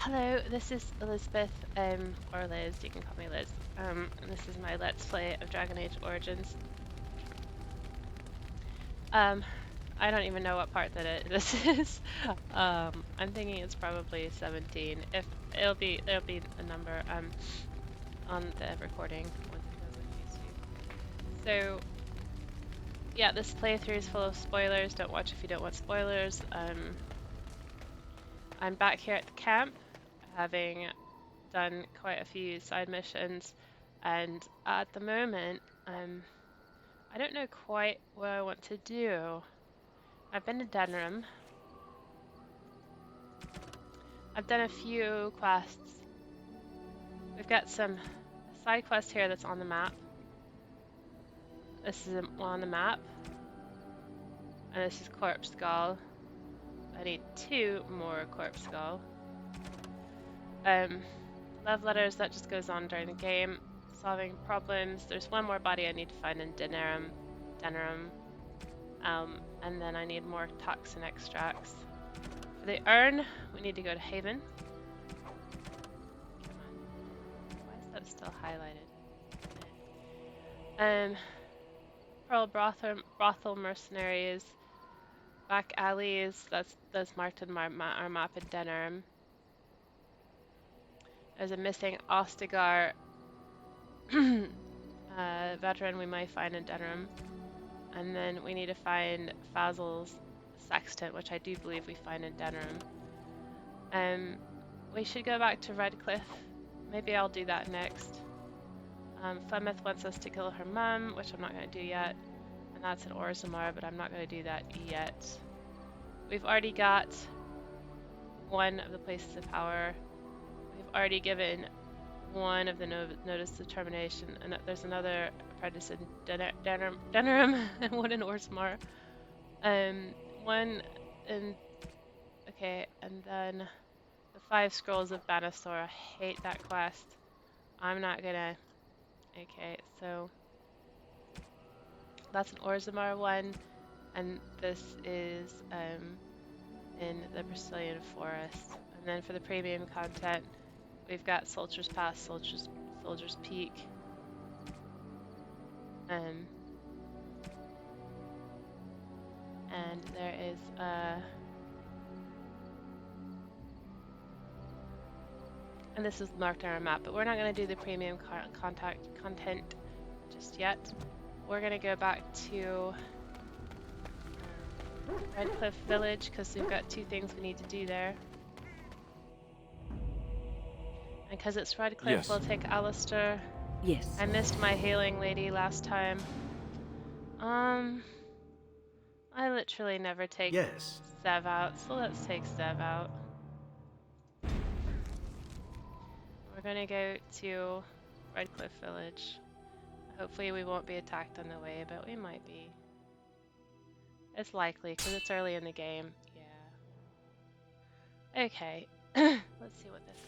Hello, this is Elizabeth, or Liz, you can call me Liz. And this is my Let's Play of Dragon Age Origins. I don't even know what part that this is. I'm thinking it's probably 17. If there'll be a number on the recording once it goes on YouTube. So yeah, this playthrough is full of spoilers. Don't watch if you don't want spoilers. I'm back here at the camp, having done quite a few side missions, and at the moment I don't know quite what I want to do. I've been to Denram. I've done a few quests. We've got some side quest here that's on the map. This is one on the map, and this is Corpse Skull. I need 2 more Corpse Skull. Love letters, that just goes on during the game. Solving problems. There's one more body I need to find in Denram. And then I need more toxin extracts. For the urn, we need to go to Haven. Come on. Why is that still highlighted? Pearl Brothel Mercenaries. Back alleys, that's marked in our map in Denram. There's a missing Ostagar veteran we might find in Denram. And then we need to find Fazl's Sextant, which I do believe we find in Denram. We should go back to Redcliffe. Maybe I'll do that next. Flemeth wants us to kill her mum, which I'm not going to do yet. And that's in Orzammar, but I'm not going to do that yet. We've already got one of the places of power. We've already given one of the notice of termination, and there's another apprentice in Denram and one in Orzammar. One in... Okay, and then the 5 Scrolls of Banastor. I hate that quest. I'm not gonna... Okay, so that's an Orzammar one, and this is in the Brazilian Forest. And then for the premium content, we've got Soldier's Pass, Soldier's Peak. And there is and this is marked on our map, but we're not going to do the premium content just yet. We're going to go back to Redcliffe Village because we've got 2 things we need to do there. And because it's Redcliffe, yes. We'll take Alistair. Yes. I missed my healing lady last time. I literally never take Zev out, so let's take Zev out. We're gonna go to Redcliffe Village. Hopefully we won't be attacked on the way, but we might be. It's likely, because it's early in the game. Yeah. Okay, let's see what this is.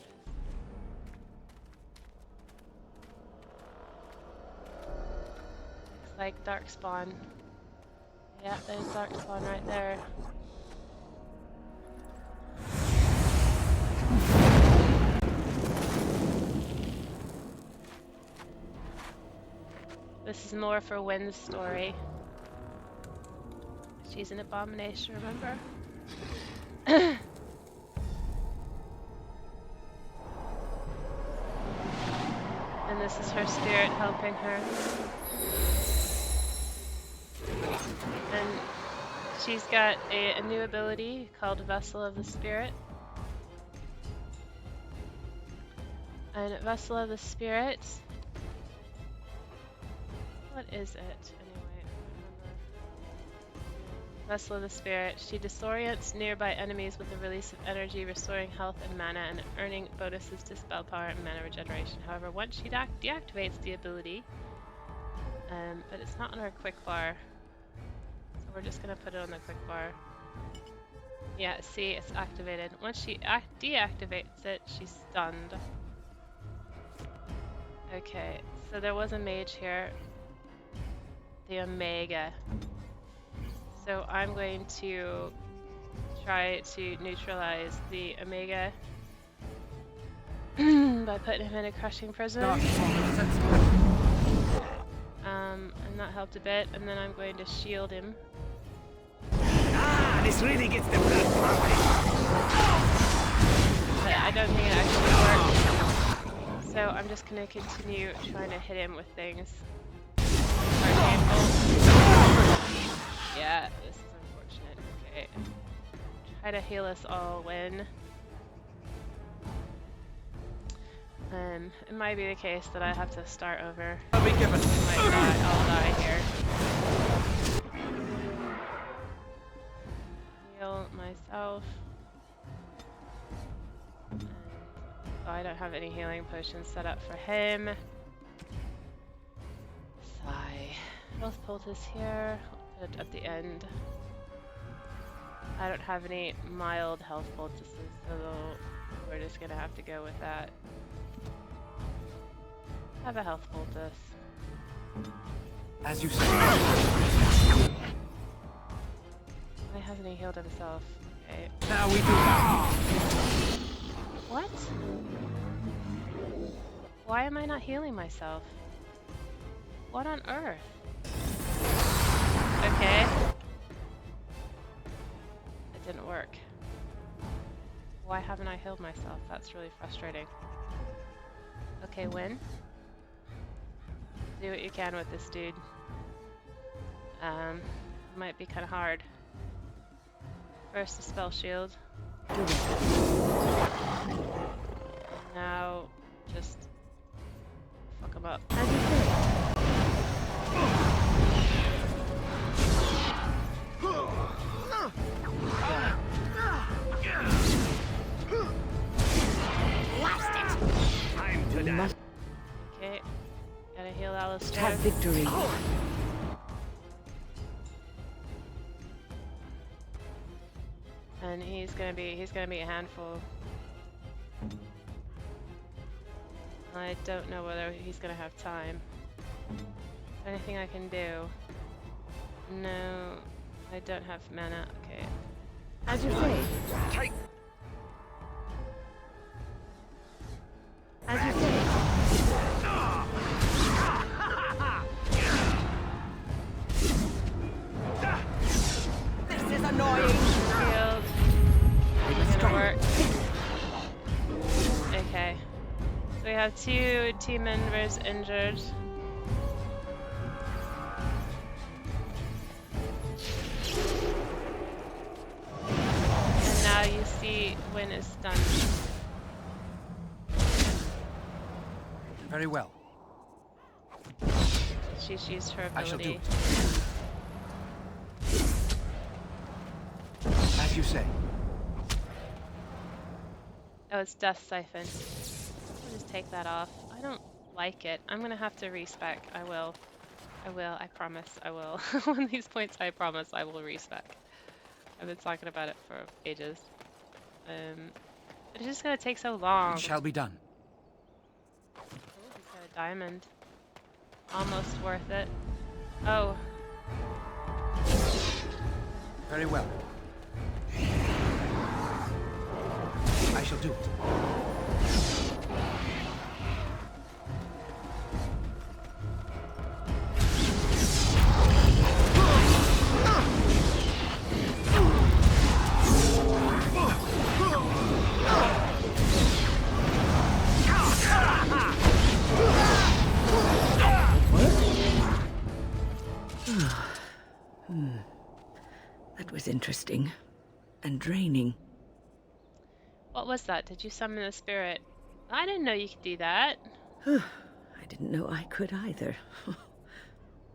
Looks like Darkspawn. Yeah, there's Darkspawn right there. This is more for Wynn's story. She's an abomination, remember? And this is her spirit helping her. And she's got a new ability called Vessel of the Spirit. And Vessel of the Spirit... What is it, anyway? I don't remember. Vessel of the Spirit. She disorients nearby enemies with the release of energy, restoring health and mana, and earning bonuses to spell power and mana regeneration. However, once she deactivates the ability, but it's not on her quick bar, so we're just gonna put it on the quick bar. Yeah, see, it's activated. Once she deactivates it, she's stunned. Okay, so there was a mage here. The Omega. So I'm going to try to neutralize the Omega by putting him in a crushing prison. And that helped a bit, and then I'm going to shield him. Ah, this really gets the blood pumping. But I don't think it actually worked. So I'm just going to continue trying to hit him with things. Yeah, this is unfortunate. Okay. Try to heal us all when. It might be the case that I have to start over. I'll be given. I'll die here. Heal myself. And, oh, I don't have any healing potions set up for him. Sigh. Health poultice here. I'll put it at the end. I don't have any mild health poultices, so we're just gonna have to go with that. Have a health poultice. As you say. Why hasn't he healed himself? Okay. Now we do that. What? Why am I not healing myself? What on earth? Okay. It didn't work. Why haven't I healed myself? That's really frustrating. Okay, win. Do what you can with this dude. Might be kind of hard. First, the spell shield. Now, just fuck him up. Time to die. Okay, gotta heal Alistair. Have victory. And he's gonna be a handful. I don't know whether he's gonna have time. Anything I can do? No, I don't have mana. Okay. As you say. Take. As you say. This is annoying. Shield. It's gonna work. Okay. So we have 2 team members injured. And now you see Win is stunned. Very well. She's used her I shall do ability. it. As you say. Oh, it's Death Siphon. I'll just take that off. I don't like it. I'm gonna have to respec. I will. I promise I will. On these points, I promise I will respec. I've been talking about it for ages. But it's just gonna take so long. It shall be done. Oh, he's got a diamond. Almost worth it. Oh. Very well. I shall do it. That was interesting. And draining. What was that? Did you summon a spirit? I didn't know you could do that. I didn't know I could either.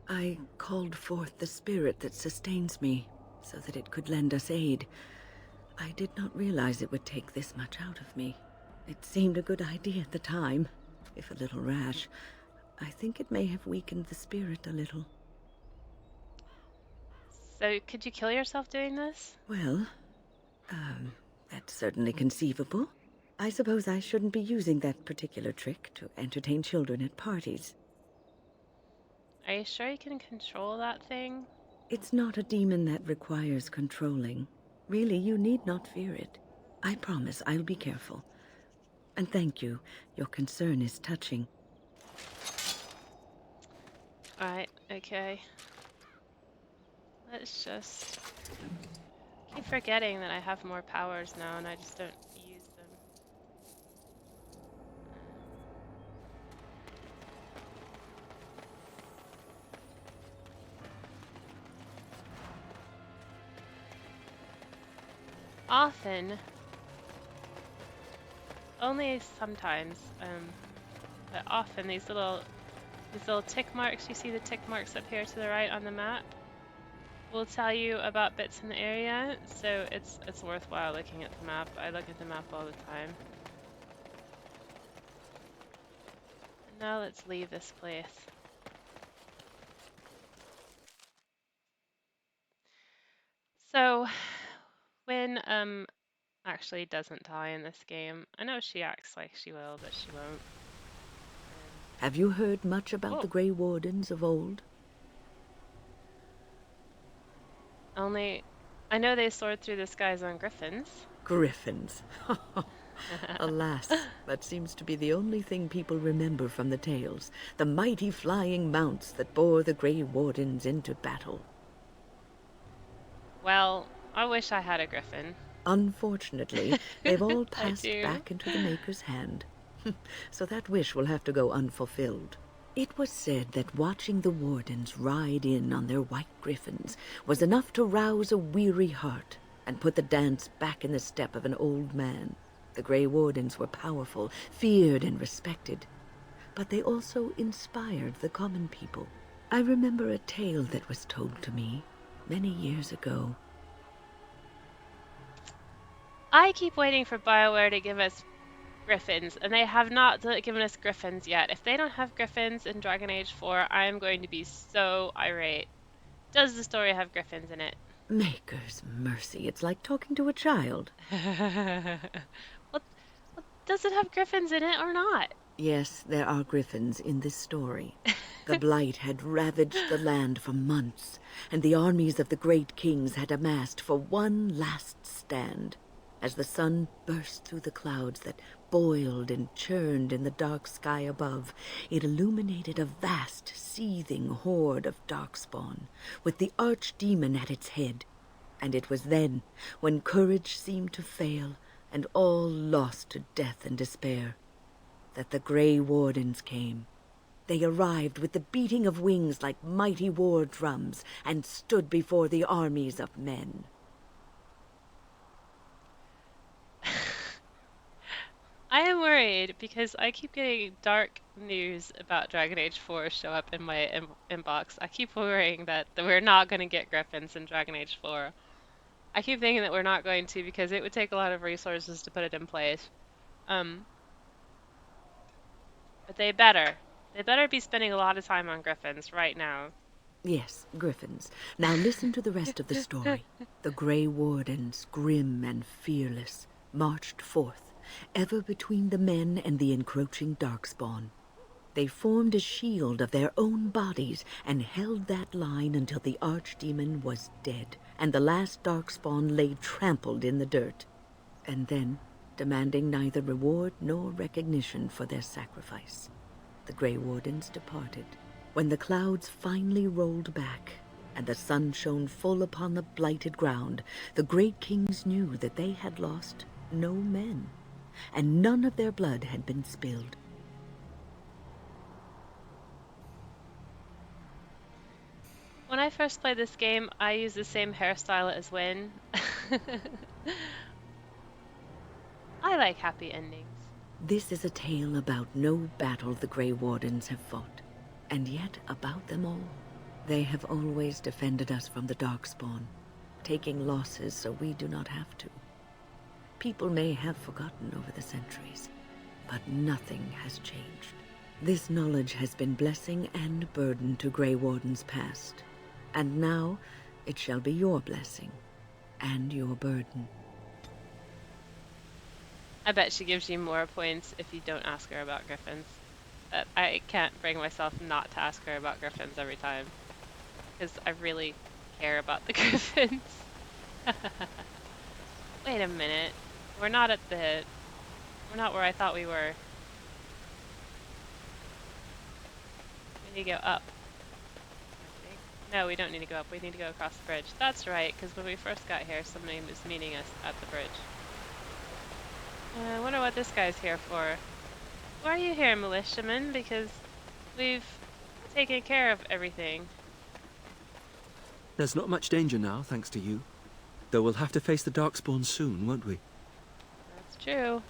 I called forth the spirit that sustains me, so that it could lend us aid. I did not realize it would take this much out of me. It seemed a good idea at the time, if a little rash. I think it may have weakened the spirit a little. So, could you kill yourself doing this? Well, that's certainly conceivable. I suppose I shouldn't be using that particular trick to entertain children at parties. Are you sure you can control that thing? It's not a demon that requires controlling. Really, you need not fear it. I promise I'll be careful. And thank you. Your concern is touching. Alright, okay. Let's just keep forgetting that I have more powers now and I just don't use them. Often, only sometimes, but often these little tick marks, you see the tick marks up here to the right on the map, will tell you about bits in the area, so it's worthwhile looking at the map. I look at the map all the time. And now let's leave this place. So, when actually doesn't die in this game, I know she acts like she will, but she won't. Have you heard much about the Grey Wardens of old? Only, I know they soared through the skies on griffins. Griffins. Alas, that seems to be the only thing people remember from the tales. The mighty flying mounts that bore the Grey Wardens into battle. Well, I wish I had a griffin. Unfortunately, they've all passed back into the Maker's hand. So that wish will have to go unfulfilled. It was said that watching the Wardens ride in on their white griffins was enough to rouse a weary heart and put the dance back in the step of an old man. The Grey Wardens were powerful, feared and respected, but they also inspired the common people. I remember a tale that was told to me many years ago. I keep waiting for BioWare to give us griffins, and they have not given us griffins yet. If they don't have griffins in Dragon Age 4, I am going to be so irate. Does the story have griffins in it? Maker's mercy, it's like talking to a child. Well, does it have griffins in it or not? Yes, there are griffins in this story. The blight had ravaged the land for months, and the armies of the great kings had amassed for one last stand. As the sun burst through the clouds that boiled and churned in the dark sky above, it illuminated a vast, seething horde of darkspawn, with the archdemon at its head. And it was then, when courage seemed to fail, and all lost to death and despair, that the Grey Wardens came. They arrived with the beating of wings like mighty war drums, and stood before the armies of men. I am worried because I keep getting dark news about Dragon Age 4 show up in my inbox. I keep worrying that we're not going to get griffins in Dragon Age 4. I keep thinking that we're not going to because it would take a lot of resources to put it in place. But they better. They better be spending a lot of time on griffins right now. Yes, griffins. Now listen to the rest of the story. The Grey Wardens, grim and fearless, marched forth, ever between the men and the encroaching darkspawn. They formed a shield of their own bodies and held that line until the archdemon was dead, and the last darkspawn lay trampled in the dirt. And then, demanding neither reward nor recognition for their sacrifice, the Grey Wardens departed. When the clouds finally rolled back and the sun shone full upon the blighted ground, the great kings knew that they had lost no men, and none of their blood had been spilled. When I first played this game, I used the same hairstyle as Wynn. I like happy endings. This is a tale about no battle the Grey Wardens have fought, and yet about them all. They have always defended us from the Darkspawn, taking losses so we do not have to. People may have forgotten over the centuries, but nothing has changed. This knowledge has been blessing and burden to Grey Wardens past, and now it shall be your blessing and your burden. I bet she gives you more points if you don't ask her about griffins. I can't bring myself not to ask her about griffins every time, because I really care about the griffins. Wait a minute. We're not at the We're not where I thought we were. We need to go up. I think. No, we don't need to go up. We need to go across the bridge. That's right, because when we first got here, somebody was meeting us at the bridge. I wonder what this guy's here for. Why are you here, militiaman? Because we've taken care of everything. There's not much danger now, thanks to you. Though we'll have to face the Darkspawn soon, won't we? That's true.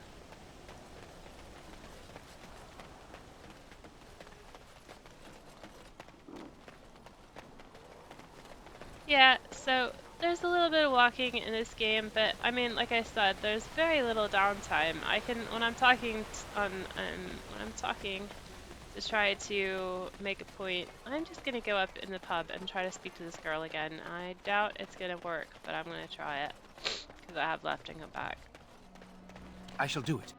Yeah, so there's a little bit of walking in this game, but I mean, like I said, there's very little downtime. I can, when I'm talking to try to make a point, I'm just gonna go up in the pub and try to speak to this girl again. I doubt it's gonna work, but I'm gonna try it because I have left and come back. I shall do it.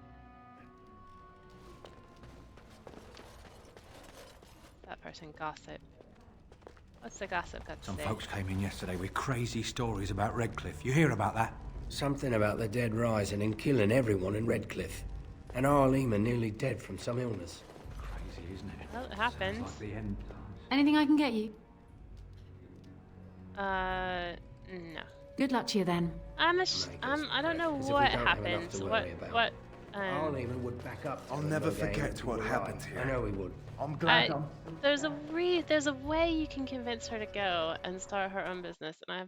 That person gossip. What's the gossip got to Some say? folks came in yesterday with crazy stories about Redcliffe. You hear about that? Something about the dead rising and killing everyone in Redcliffe. And Arlema nearly dead from some illness. Crazy, isn't it? Well, it happens. Sounds like the end times. Anything I can get you? No. Good luck to you then. I don't know Because if we what don't have enough happened. to worry about. What, Arlema would back up. to I'll the never Loghain forget if we what were happened right. here. I know he would. I'm glad there's a way you can convince her to go and start her own business, and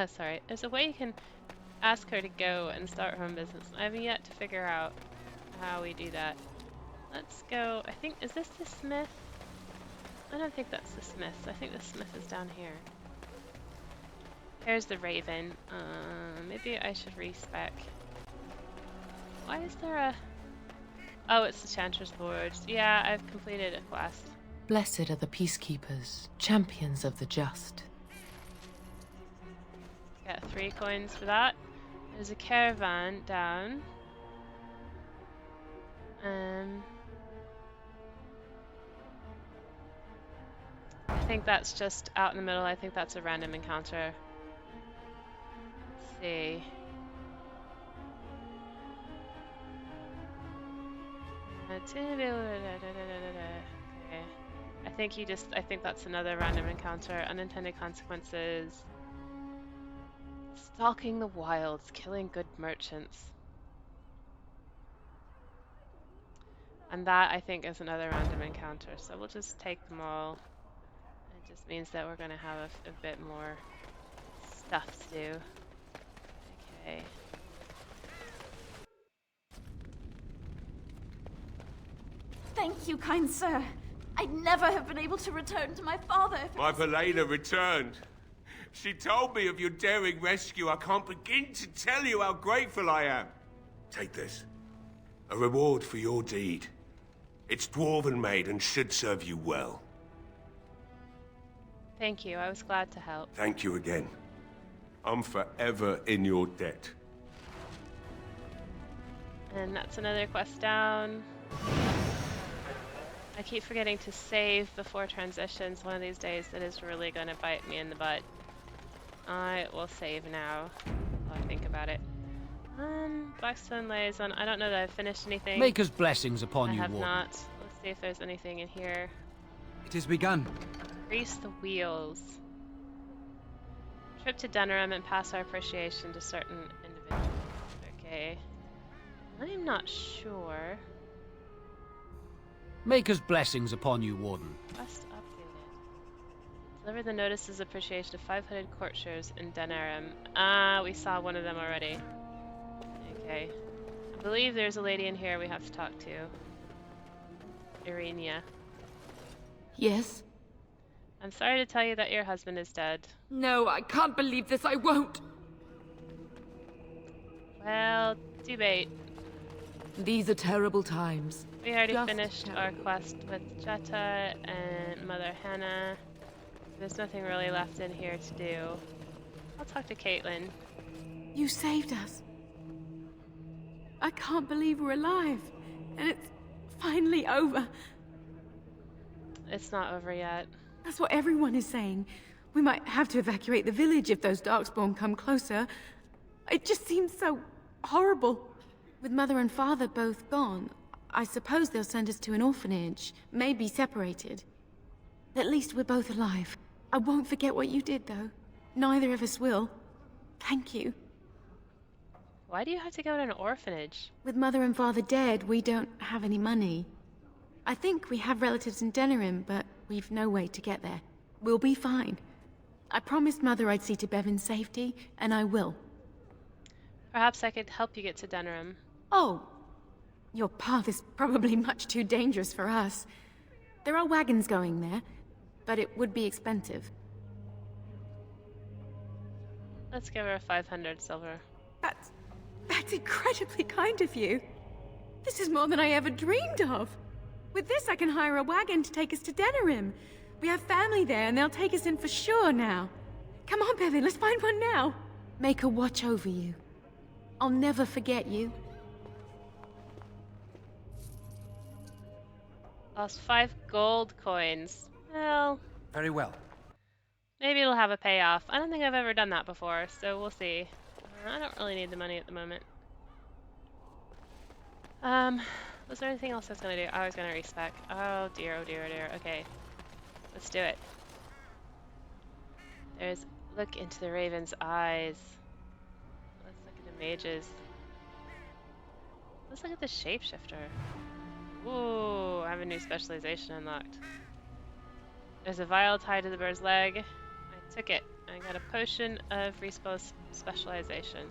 sorry. There's a way you can ask her to go and start her own business. I have yet to figure out how we do that. Let's go. I think, is this the smith? I don't think that's the smith. I think the smith is down here. Here's the raven. Maybe I should respec. Why is there a... Oh, it's the Chanter's Board. Yeah, I've completed a quest. Blessed are the peacekeepers, champions of the just. Got 3 coins for that. There's a caravan down. I think that's just out in the middle. I think that's a random encounter. Let's see. Okay. I think that's another random encounter. Unintended consequences. Stalking the wilds, killing good merchants. And that, I think, is another random encounter. So we'll just take them all. It just means that we're going to have a bit more stuff to do. Okay. Thank you, kind sir. I'd never have been able to return to my father if My Valena returned. She told me of your daring rescue. I can't begin to tell you how grateful I am. Take this. A reward for your deed. It's dwarven made and should serve you well. Thank you. I was glad to help. Thank you again. I'm forever in your debt. And that's another quest down. I keep forgetting to save before transitions. One of these days that is really going to bite me in the butt. I will save now while I think about it. Blackstone liaison. I don't know that I've finished anything. Maker's blessings upon I you, have Warden. not. Let's see if there's anything in here. It has begun. Grease the wheels. Trip to Dunham and pass our appreciation to certain individuals. Okay. I'm not sure. Maker's blessings upon you, Warden. Quest updated. Deliver the notices of appreciation of 500 courtiers in Dunham. Ah, we saw one of them already. Okay. I believe there's a lady in here we have to talk to. Irenia. Yes? I'm sorry to tell you that your husband is dead. No, I can't believe this. I won't. Well, debate. These are terrible times. We already Just finished our quest with Jetta and Mother Hannah. There's nothing really left in here to do. I'll talk to Caitlin. You saved us. I can't believe we're alive. And it's finally over. It's not over yet. That's what everyone is saying. We might have to evacuate the village if those Darkspawn come closer. It just seems so horrible. With Mother and Father both gone, I suppose they'll send us to an orphanage, maybe separated. At least we're both alive. I won't forget what you did, though. Neither of us will. Thank you. Why do you have to go to an orphanage? With Mother and Father dead, we don't have any money. I think we have relatives in Denerim, but we've no way to get there. We'll be fine. I promised Mother I'd see to Bevan's safety, and I will. Perhaps I could help you get to Denerim. Oh, your path is probably much too dangerous for us. There are wagons going there, but it would be expensive. Let's give her 500 silver. That's incredibly kind of you. This is more than I ever dreamed of. With this, I can hire a wagon to take us to Denerim. We have family there, and they'll take us in for sure now. Come on, Bevan, let's find one now. Make her watch over you. I'll never forget you. Lost 5 gold coins. Well, Very well. maybe it'll have a payoff. I don't think I've ever done that before, so we'll see. I don't really need the money at the moment. Was there anything else I was gonna do? I was gonna respec. Oh dear, oh dear, oh dear. Okay, let's do it. Look into the raven's eyes. Let's look at the mages. Let's look at the shapeshifter. Ooh, I have a new specialization unlocked. There's a vial tied to the bird's leg. I took it. I got a potion of specialization.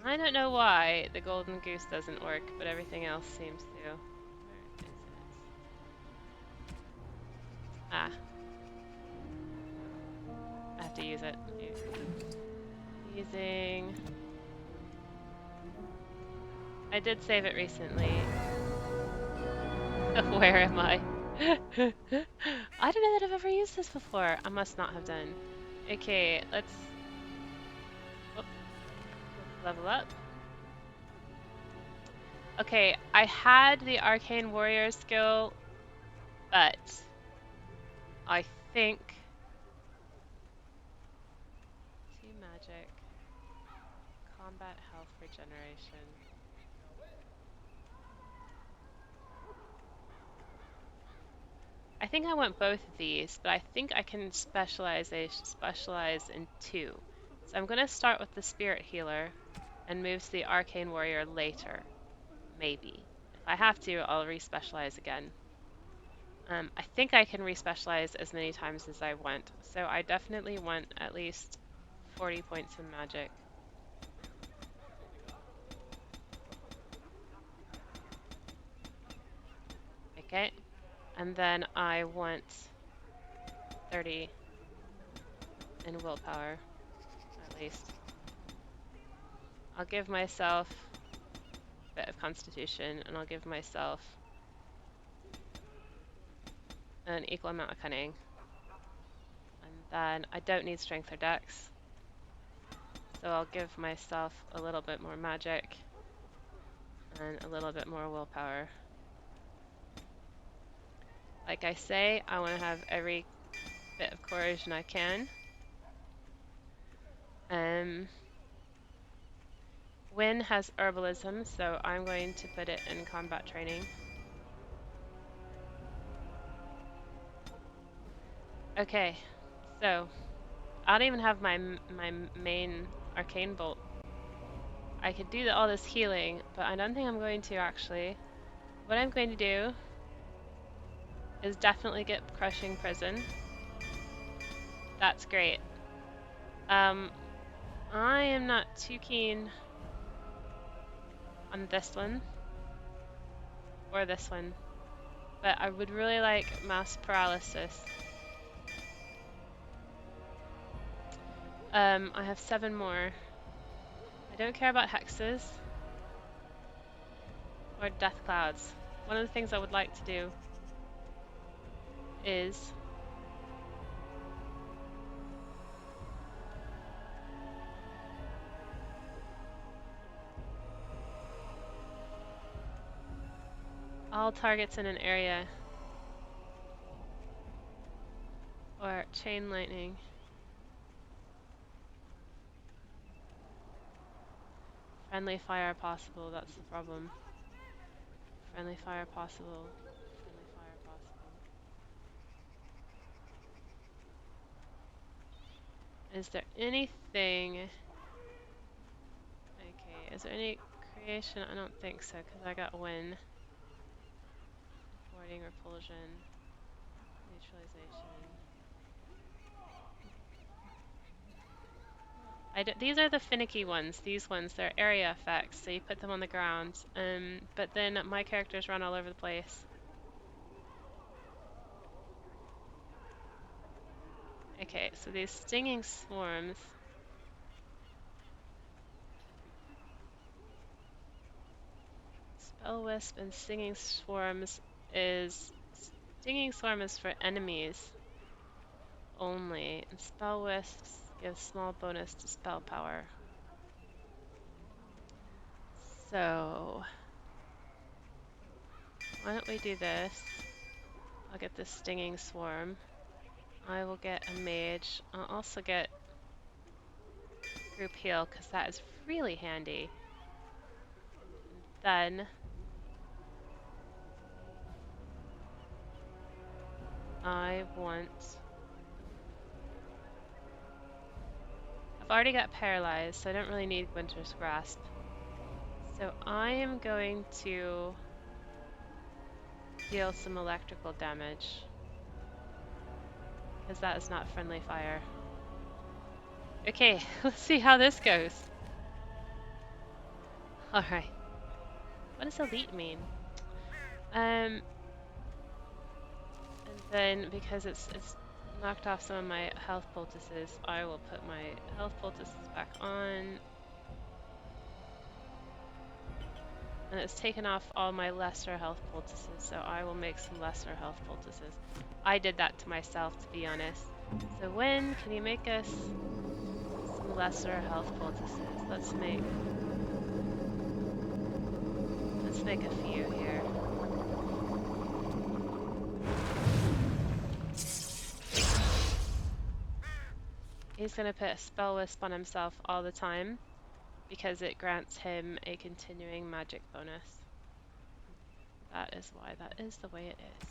I don't know why the golden goose doesn't work, but everything else seems to. Where is it? Ah. I have to use it. Using... I did save it recently. Where am I? I don't know that I've ever used this before. I must not have done. Okay, let's level up. Okay, I had the Arcane Warrior skill, but I think 2 magic, combat health regeneration. I think I want both of these, but I think I can specialize in 2. So I'm going to start with the Spirit Healer and move to the Arcane Warrior later. Maybe. If I have to, I'll respecialize again. I think I can respecialize as many times as I want, so I definitely want at least 40 points in magic. Okay. And then I want 30 in willpower, at least. I'll give myself a bit of constitution, and I'll give myself an equal amount of cunning. And then I don't need strength or dex, so I'll give myself a little bit more magic and a little bit more willpower. Like I say, I want to have every bit of coercion I can. Wynn has herbalism, so I'm going to put it in combat training. Okay, so I don't even have my main arcane bolt. I could do all this healing, but I don't think I'm going to actually. What I'm going to do is definitely get Crushing Prison. That's great. I am not too keen on this one or this one, but I would really like Mass Paralysis. I have 7 more. I don't care about hexes or death clouds. One of the things I would like to do is all targets in an area or chain lightning. Friendly fire possible, that's the problem. Friendly fire possible. Friendly fire possible. Is there anything... Okay, is there any creation? I don't think so, because I got win. Warding, repulsion, neutralization. These are the finicky ones. These ones, they're area effects, so you put them on the ground. But then my characters run all over the place. Okay, so these stinging swarms. Spell Wisp and Stinging Swarms is... Stinging Swarm is for enemies only, and Spell Wisps give small bonus to spell power. So... why don't we do this? I'll get this Stinging Swarm. I will get a mage. I'll also get group heal, because that is really handy. Then I want... I've already got paralyzed, so I don't really need Winter's Grasp. So I am going to deal some electrical damage, because that is not friendly fire. Okay, let's see how this goes. Alright. What does elite mean? And then because it's knocked off some of my health poultices, I will put my health poultices back on. And it's taken off all my lesser health poultices, so I will make some lesser health poultices. I did that to myself, to be honest. So when can you make us some lesser health poultices? Let's make a few here. He's gonna put a Spell Wisp on himself all the time, because it grants him a continuing magic bonus. That is why that is the way it is.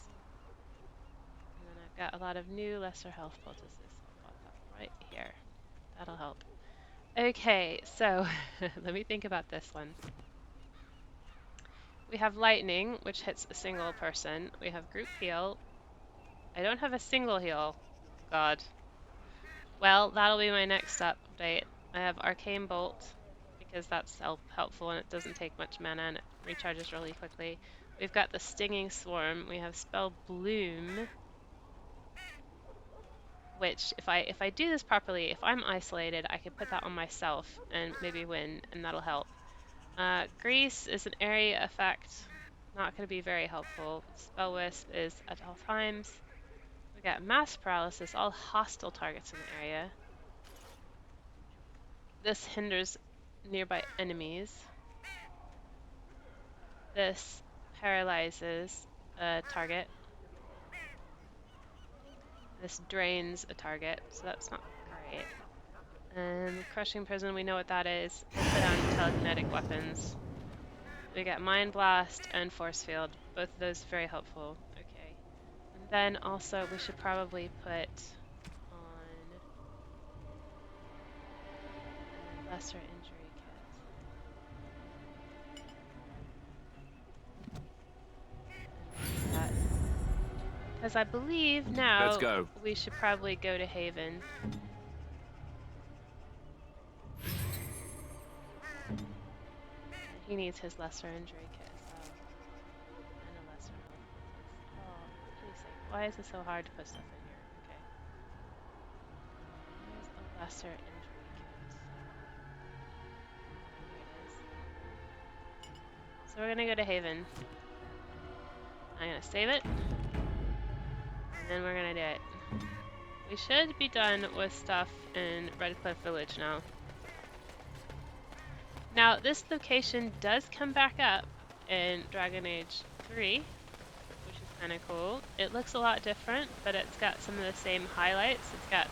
And then I've got a lot of new lesser health poultices. I'll put that right here. That'll help. Okay, so let me think about this one. We have lightning, which hits a single person. We have group heal. I don't have a single heal. God. Well, that'll be my next update. I have arcane bolt, because that's helpful and it doesn't take much mana and it recharges really quickly. We've got the stinging swarm. We have spell bloom, which if I do this properly, if I'm isolated, I can put that on myself and maybe win, and that'll help. Grease is an area effect, not going to be very helpful. Spell Wisp is at all times. We got mass paralysis, all hostile targets in the area. This hinders nearby enemies. This paralyzes a target. This drains a target, so that's not great. Crushing Prison, we know what that is. We'll put on telekinetic weapons. We got Mind Blast and Force Field. Both of those very helpful. Okay. And then also we should probably put on a lesser injury kit. Because I believe now Let's go. we should probably go to Haven. He needs his lesser injury kit as well. And a lesser health poultice. Oh, please say, why is it so hard to put stuff in here? Okay. Here's a lesser injury kit. Here it is. So we're gonna go to Haven. I'm gonna save it. And then we're gonna do it. We should be done with stuff in Redcliffe Village now. Now, this location does come back up in Dragon Age 3, which is kind of cool. It looks a lot different, but it's got some of the same highlights. It's got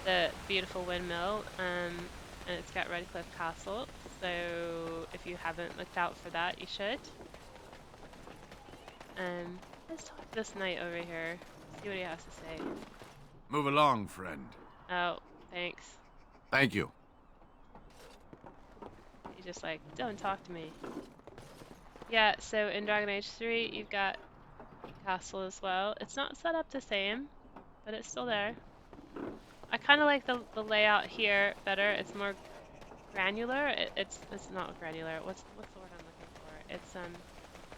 the beautiful windmill, and and it's got Redcliffe Castle. So if you haven't looked out for that, you should. Let's talk to this knight over here. See what he has to say. Move along, friend. Oh, thanks. Thank you. He's just like, don't talk to me. Yeah, so in Dragon Age 3, you've got castle as well. It's not set up the same, but it's still there. I kind of like the layout here better. It's more granular. It's not granular. What's the word I'm looking for? It's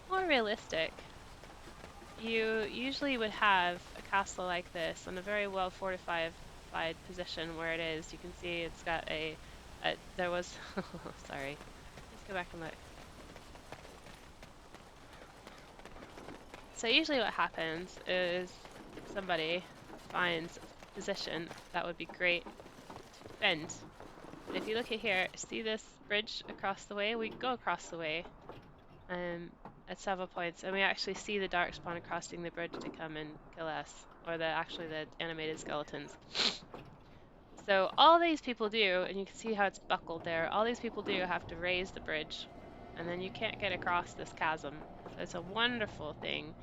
more realistic. You usually would have a castle like this on a very well fortified position where it is. You can see it's got there was sorry. Let's go back and look. So usually what happens is somebody finds a position that would be great to defend. But if you look at here, see this bridge across the way? We go across the way at several points, and we actually see the Darkspawn crossing the bridge to come and kill us, or actually the animated skeletons. So all these people do, and you can see how it's buckled there, all these people do have to raise the bridge, and then you can't get across this chasm. So it's a wonderful thing.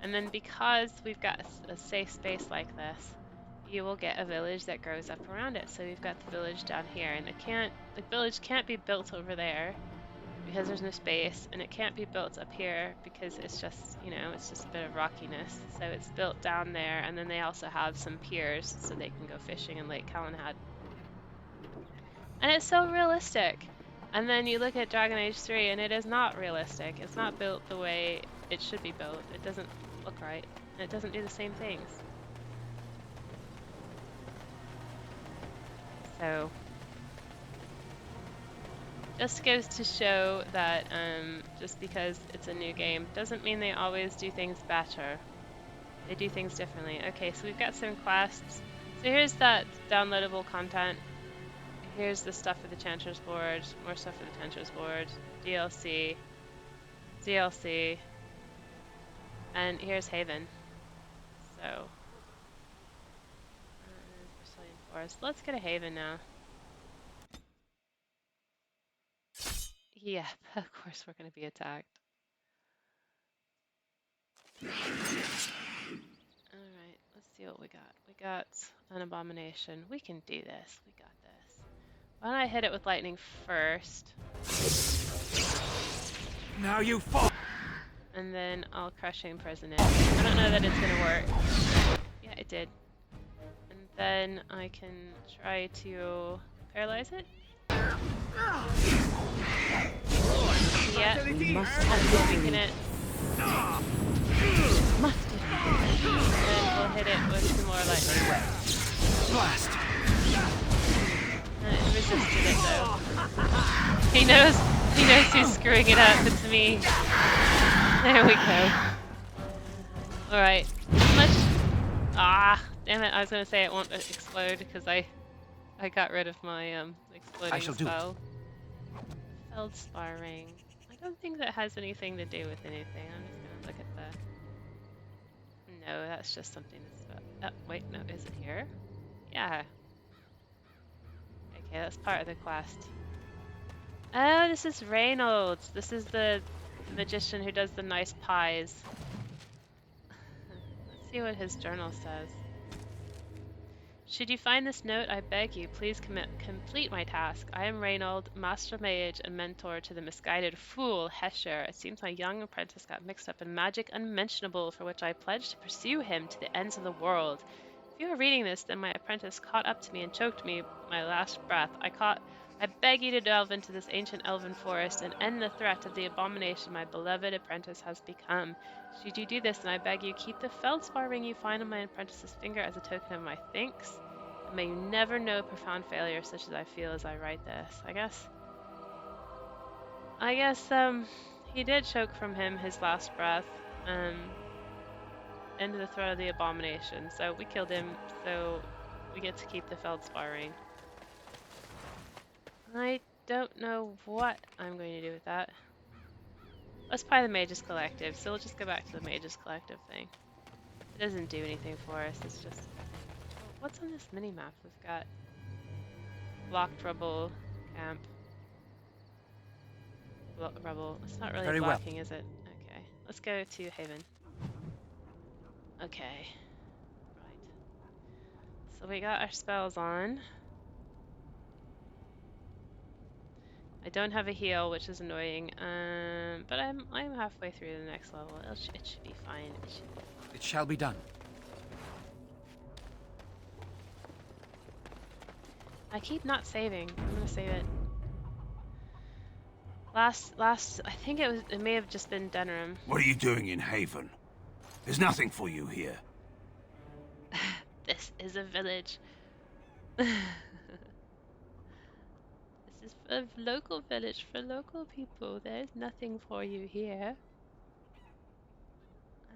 And then because we've got a safe space like this, you will get a village that grows up around it. So we've got the village down here, and the village can't be built over there because there's no space, and it can't be built up here because it's just, it's just a bit of rockiness. So it's built down there, and then they also have some piers so they can go fishing in Lake Calenhad. And it's so realistic. And then you look at Dragon Age 3, and it is not realistic. It's not built the way it should be built. It doesn't look right, and it doesn't do the same things. So just goes to show that just because it's a new game doesn't mean they always do things better. They do things differently. Okay, so we've got some quests. So here's that downloadable content. Here's the stuff for the Chanter's Board, more stuff for the Chanter's Board, DLC, and here's Haven. So, Brazilian Forest. Let's go to Haven now. Yeah, of course we're going to be attacked. Alright, let's see what we got. We got an abomination. We can do this. We got this. Why don't I hit it with lightning first? Now you fall. And then I'll crush and imprison it. I don't know that it's going to work. Yeah, it did. And then I can try to paralyze it. Yeah, must weaken it. Must And then we'll hit it with some more lightning. Blast. And it resisted it though. He knows who's screwing it up. It's me. There we go. Alright. Damn it, I was gonna say it won't explode because I got rid of my exploding spell. Feldspar ring. I don't think that has anything to do with anything. I'm just gonna look at the... No, that's just something that's... wait, no, is it here? Yeah. Okay, that's part of the quest. Oh, this is Reynolds. This is the magician who does the nice pies. Let's see what his journal says. Should you find this note, I beg you, please complete my task. I am Reynold, master mage and mentor to the misguided fool, Hesher. It seems my young apprentice got mixed up in magic unmentionable, for which I pledged to pursue him to the ends of the world. If you are reading this, then my apprentice caught up to me and choked me my last breath. I beg you to delve into this ancient elven forest and end the threat of the abomination my beloved apprentice has become. Should you do this, then I beg you keep the feldspar ring you find on my apprentice's finger as a token of my thanks. And may you never know profound failure such as I feel as I write this. I guess he did choke from him his last breath. Into the threat of the abomination. So we killed him, so we get to keep the feldspar ring. I don't know what I'm going to do with that. Let's buy the Mages Collective, so we'll just go back to the Mages Collective thing. It doesn't do anything for us, it's just... What's on this mini-map? We've got Locked Rubble, camp. Rubble. It's not really Very well. blocking, is it? Okay. Let's go to Haven. Okay. Right. So we got our spells on. I don't have a heal, which is annoying. But I'm halfway through the next level. It should be fine. It should be fine. It shall be done. I keep not saving. I'm gonna save it. Last, I think it may have just been Denerim. What are you doing in Haven? There's nothing for you here. This is a village. This is a local village for local people. There's nothing for you here.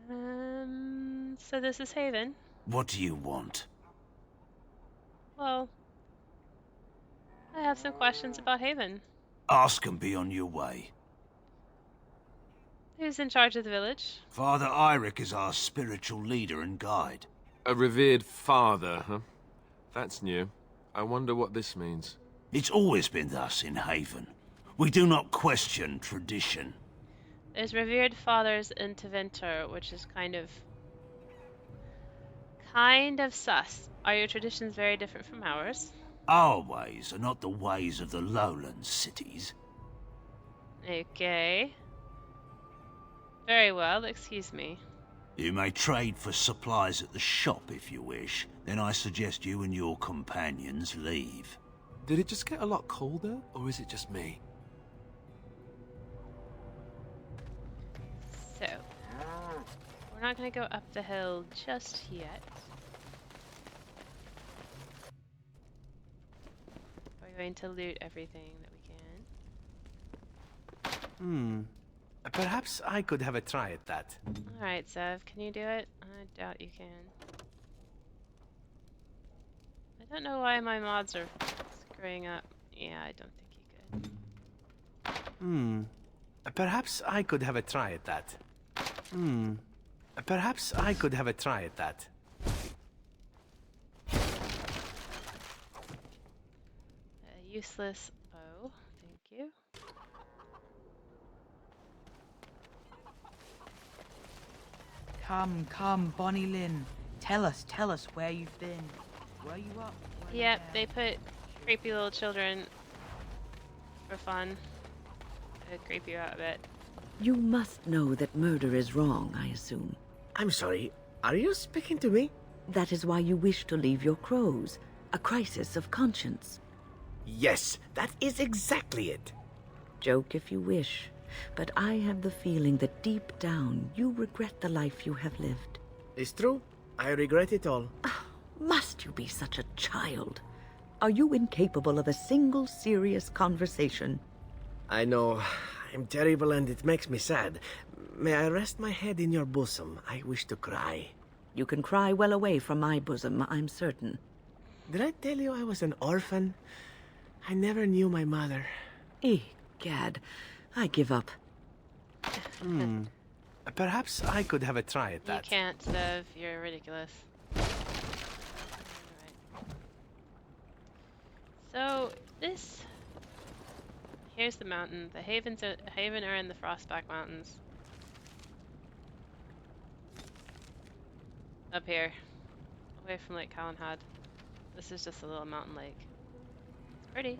So this is Haven. What do you want? Well, I have some questions about Haven. Ask and be on your way. Who's in charge of the village? Father Eirik is our spiritual leader and guide. A revered father, huh? That's new. I wonder what this means. It's always been thus in Haven. We do not question tradition. There's revered fathers in Tevinter, which is kind of sus. Are your traditions very different from ours? Our ways are not the ways of the lowland cities. Okay. Very well, excuse me. You may trade for supplies at the shop if you wish. Then I suggest you and your companions leave. Did it just get a lot colder, or is it just me? So, we're not going to go up the hill just yet. We're going to loot everything that we can. Perhaps I could have a try at that. Alright, Zev, can you do it? I doubt you can. I don't know why my mods are screwing up. Yeah, I don't think you could. Perhaps I could have a try at that. Perhaps I could have a try at that. A useless bow, thank you. Come, Bonnie Lynn. Tell us where you've been. Were you up? Yep, they put creepy little children for fun. To creep you out a bit. You must know that murder is wrong, I assume. I'm sorry, are you speaking to me? That is why you wish to leave your crows. A crisis of conscience. Yes, that is exactly it. Joke if you wish, but I have the feeling that deep down you regret the life you have lived. It's true. I regret it all. Must you be such a child? Are you incapable of a single serious conversation? I know. I'm terrible and it makes me sad. May I rest my head in your bosom? I wish to cry. You can cry well away from my bosom, I'm certain. Did I tell you I was an orphan? I never knew my mother. Egad, I give up. Perhaps I could have a try at that. You can't, Zev. You're ridiculous. Alright. So, here's the mountain. The Haven are in the Frostback Mountains. Up here. Away from Lake Calenhad. This is just a little mountain lake. It's pretty.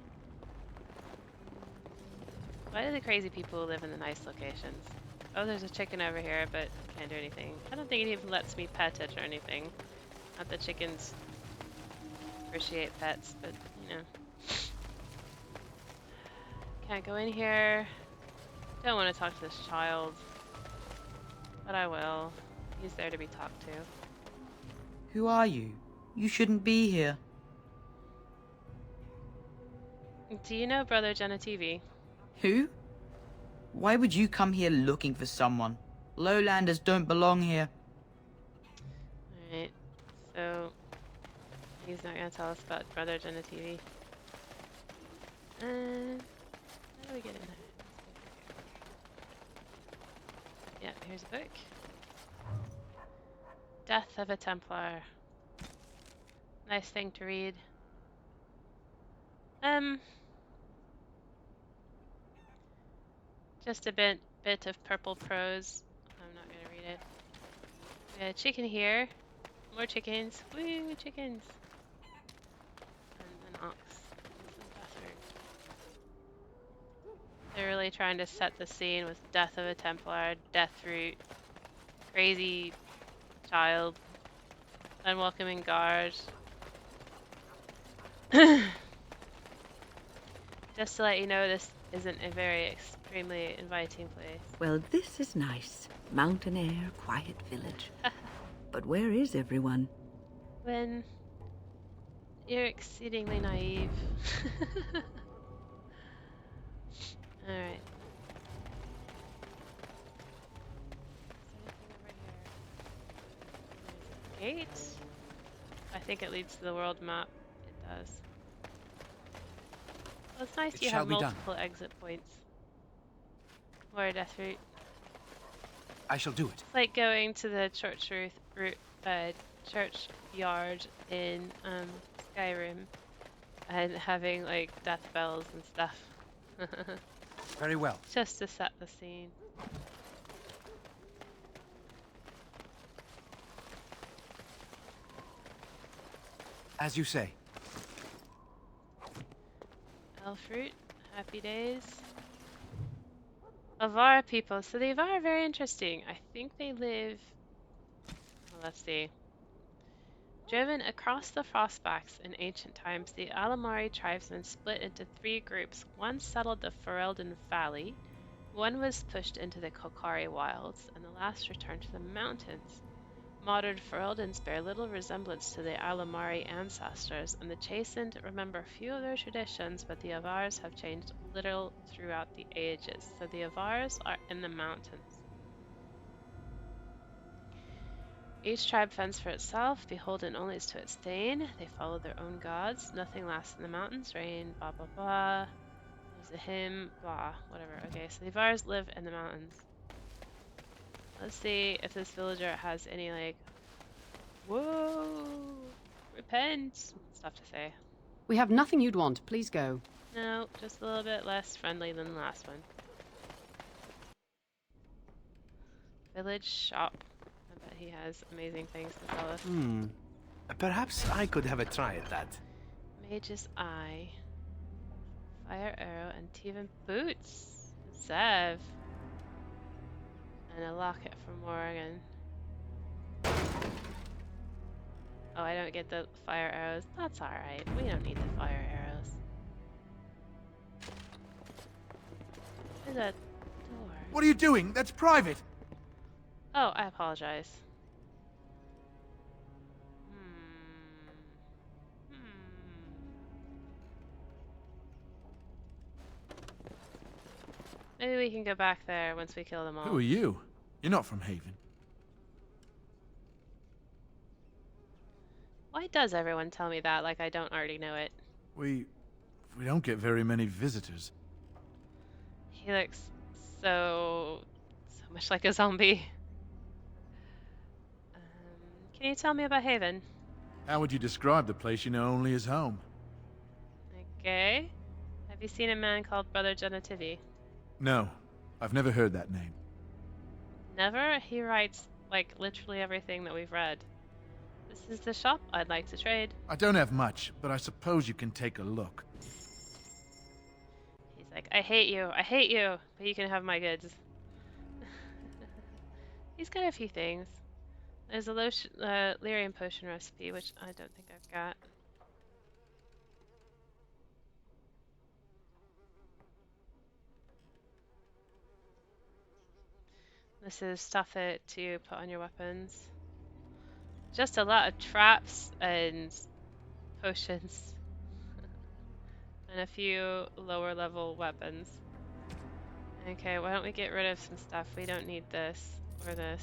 Why do the crazy people live in the nice locations? Oh, there's a chicken over here, but can't do anything. I don't think it even lets me pet it or anything. Not that chickens appreciate pets, but, you know. Can't go in here. Don't want to talk to this child. But I will. He's there to be talked to. Who are you? You shouldn't be here. Do you know Brother Genetivi? Who? Why would you come here looking for someone? Lowlanders don't belong here. Alright, so he's not gonna tell us about Brother Genetivi. How do we get in there? Yeah, here's a book. Death of a Templar. Nice thing to read. Just a bit of purple prose. I'm not gonna read it. We got a chicken here. More chickens. Woo, chickens. And an ox. Some desert. They're really trying to set the scene with death of a Templar, death root, crazy child, unwelcoming guard. Just to let you know, this isn't a very extremely inviting place. Well, this is nice. Mountain air, quiet village. But where is everyone? When you're exceedingly naive. Alright. Gate? I think it leads to the world map. It does. Well, it's nice you have multiple exit points. Or a death route. I shall do it. It's like going to the churchyard in Skyrim and having like death bells and stuff. Very well. Just to set the scene. As you say. Elf fruit, happy days. Avar people. So the Avar are very interesting. I think they live. Well, let's see. Driven across the Frostbacks in ancient times, the Alamari tribesmen split into 3 groups. One settled the Ferelden Valley, one was pushed into the Kokari Wilds, and the last returned to the mountains. Modern Fereldans bear little resemblance to the Alamari ancestors, and the Chastened remember few of their traditions, but the Avars have changed little throughout the ages. So the Avars are in the mountains. Each tribe fends for itself, beholden only to its Thane. They follow their own gods. Nothing lasts in the mountains. Rain, blah blah blah. There's a hymn, blah, whatever. Okay, so the Avars live in the mountains. Let's see if this villager has any like, whoa, repent, stuff to say. We have nothing you'd want. Please go. No, just a little bit less friendly than the last one. Village shop. I bet he has amazing things to tell us. Perhaps I could have a try at that. Mage's Eye. Fire arrow and Tevan boots. Zev. And a locket from Morgan. Oh, I don't get the fire arrows. That's alright. We don't need the fire arrows. There's a door. What are you doing? That's private. Oh, I apologize. Maybe we can go back there once we kill them all. Who are you? You're not from Haven. Why does everyone tell me that like I don't already know it? We don't get very many visitors. He looks so much like a zombie. Can you tell me about Haven? How would you describe the place you know only as home? Okay. Have you seen a man called Brother Genitivi? No, I've never heard that name. Never? He writes, like, literally everything that we've read. This is the shop I'd like to trade. I don't have much, but I suppose you can take a look. He's like, I hate you, but you can have my goods. He's got a few things. There's a lyrium potion recipe, which I don't think I've got. This is stuff to put on your weapons. Just a lot of traps and potions. And a few lower level weapons. Okay, why don't we get rid of some stuff? We don't need this or this.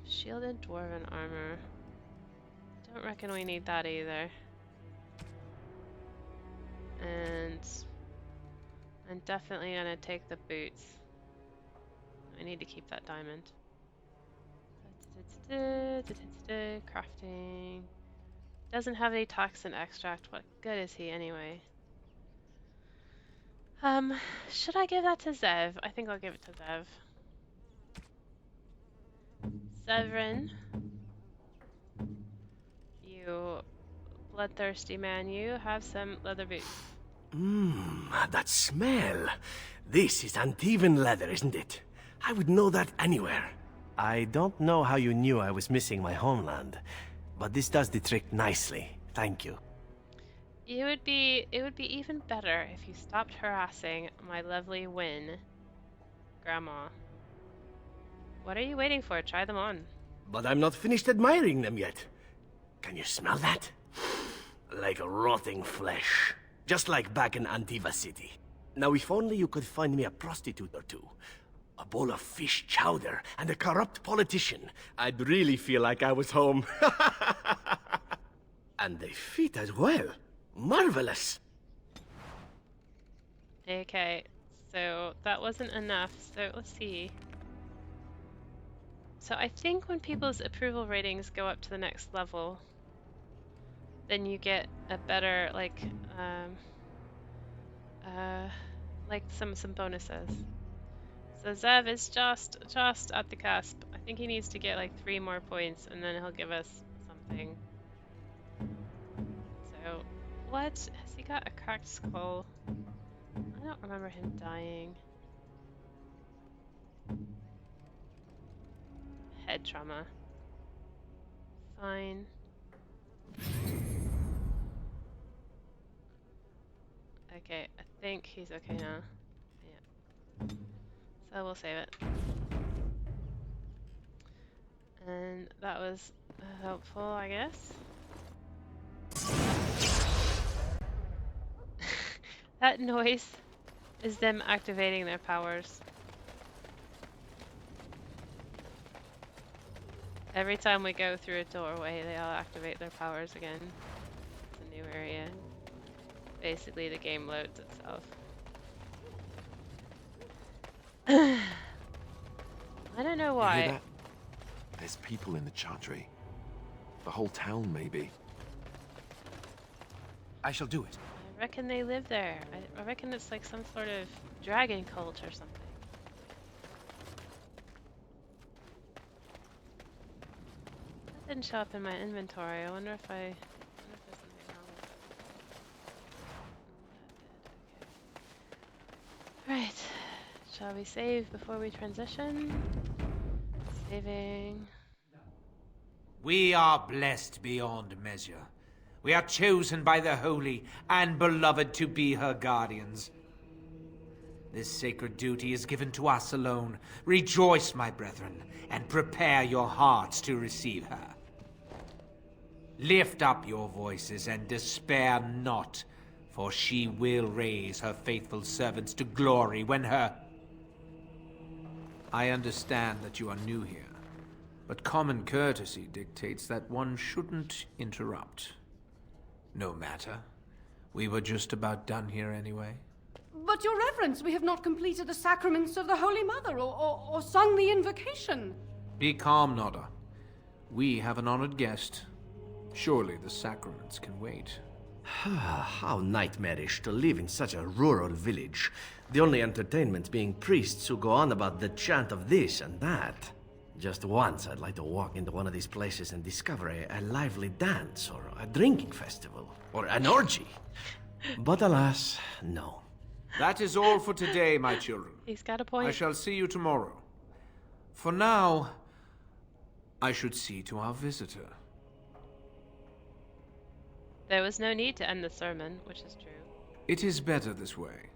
Shield and dwarven armor. Don't reckon we need that either. And I'm definitely gonna take the boots. I need to keep that diamond. Crafting. Doesn't have any toxin extract. What good is he anyway? Should I give that to Zev? I think I'll give it to Zev. Severin, you bloodthirsty man, you have some leather boots. That smell. This is Antivan leather, isn't it? I would know that anywhere. I don't know how you knew I was missing my homeland, but this does the trick nicely. Thank you. It would be even better if you stopped harassing my lovely Win, Grandma. What are you waiting for? Try them on. But I'm not finished admiring them yet. Can you smell that? Like rotting flesh. Just like back in Antiva City. Now if only you could find me a prostitute or two. A bowl of fish chowder and a corrupt politician. I'd really feel like I was home. And the feet as well. Marvelous. Okay, so that wasn't enough, so let's see. So I think when people's approval ratings go up to the next level, then you get a better, like some bonuses. So Zev is just at the cusp. I think he needs to get like 3 more points, and then he'll give us something. So, what? Has he got a cracked skull? I don't remember him dying. Head trauma. Fine. Okay, I think he's okay now. Yeah. So we'll save it. And that was helpful, I guess. That noise is them activating their powers. Every time we go through a doorway, they all activate their powers again. It's a new area. Basically, the game loads itself. I don't know why. You hear that? There's people in the Chartry. The whole town, maybe. I shall do it. I reckon they live there. I reckon it's like some sort of dragon cult or something. That didn't show up in my inventory. I wonder if there's something wrong with it. Right. Shall we save before we transition? Saving. We are blessed beyond measure. We are chosen by the Holy and Beloved to be her guardians. This sacred duty is given to us alone. Rejoice, my brethren, and prepare your hearts to receive her. Lift up your voices and despair not, for she will raise her faithful servants to glory when her... I understand that you are new here, but common courtesy dictates that one shouldn't interrupt. No matter. We were just about done here anyway. But, Your Reverence, we have not completed the sacraments of the Holy Mother or sung the invocation. Be calm, Nodda. We have an honored guest. Surely the sacraments can wait. How nightmarish to live in such a rural village. The only entertainment being priests who go on about the chant of this and that. Just once I'd like to walk into one of these places and discover a lively dance or a drinking festival or an orgy. But alas, no. That is all for today, my children. He's got a point. I shall see you tomorrow. For now, I should see to our visitor. There was no need to end the sermon, which is true. It is better this way.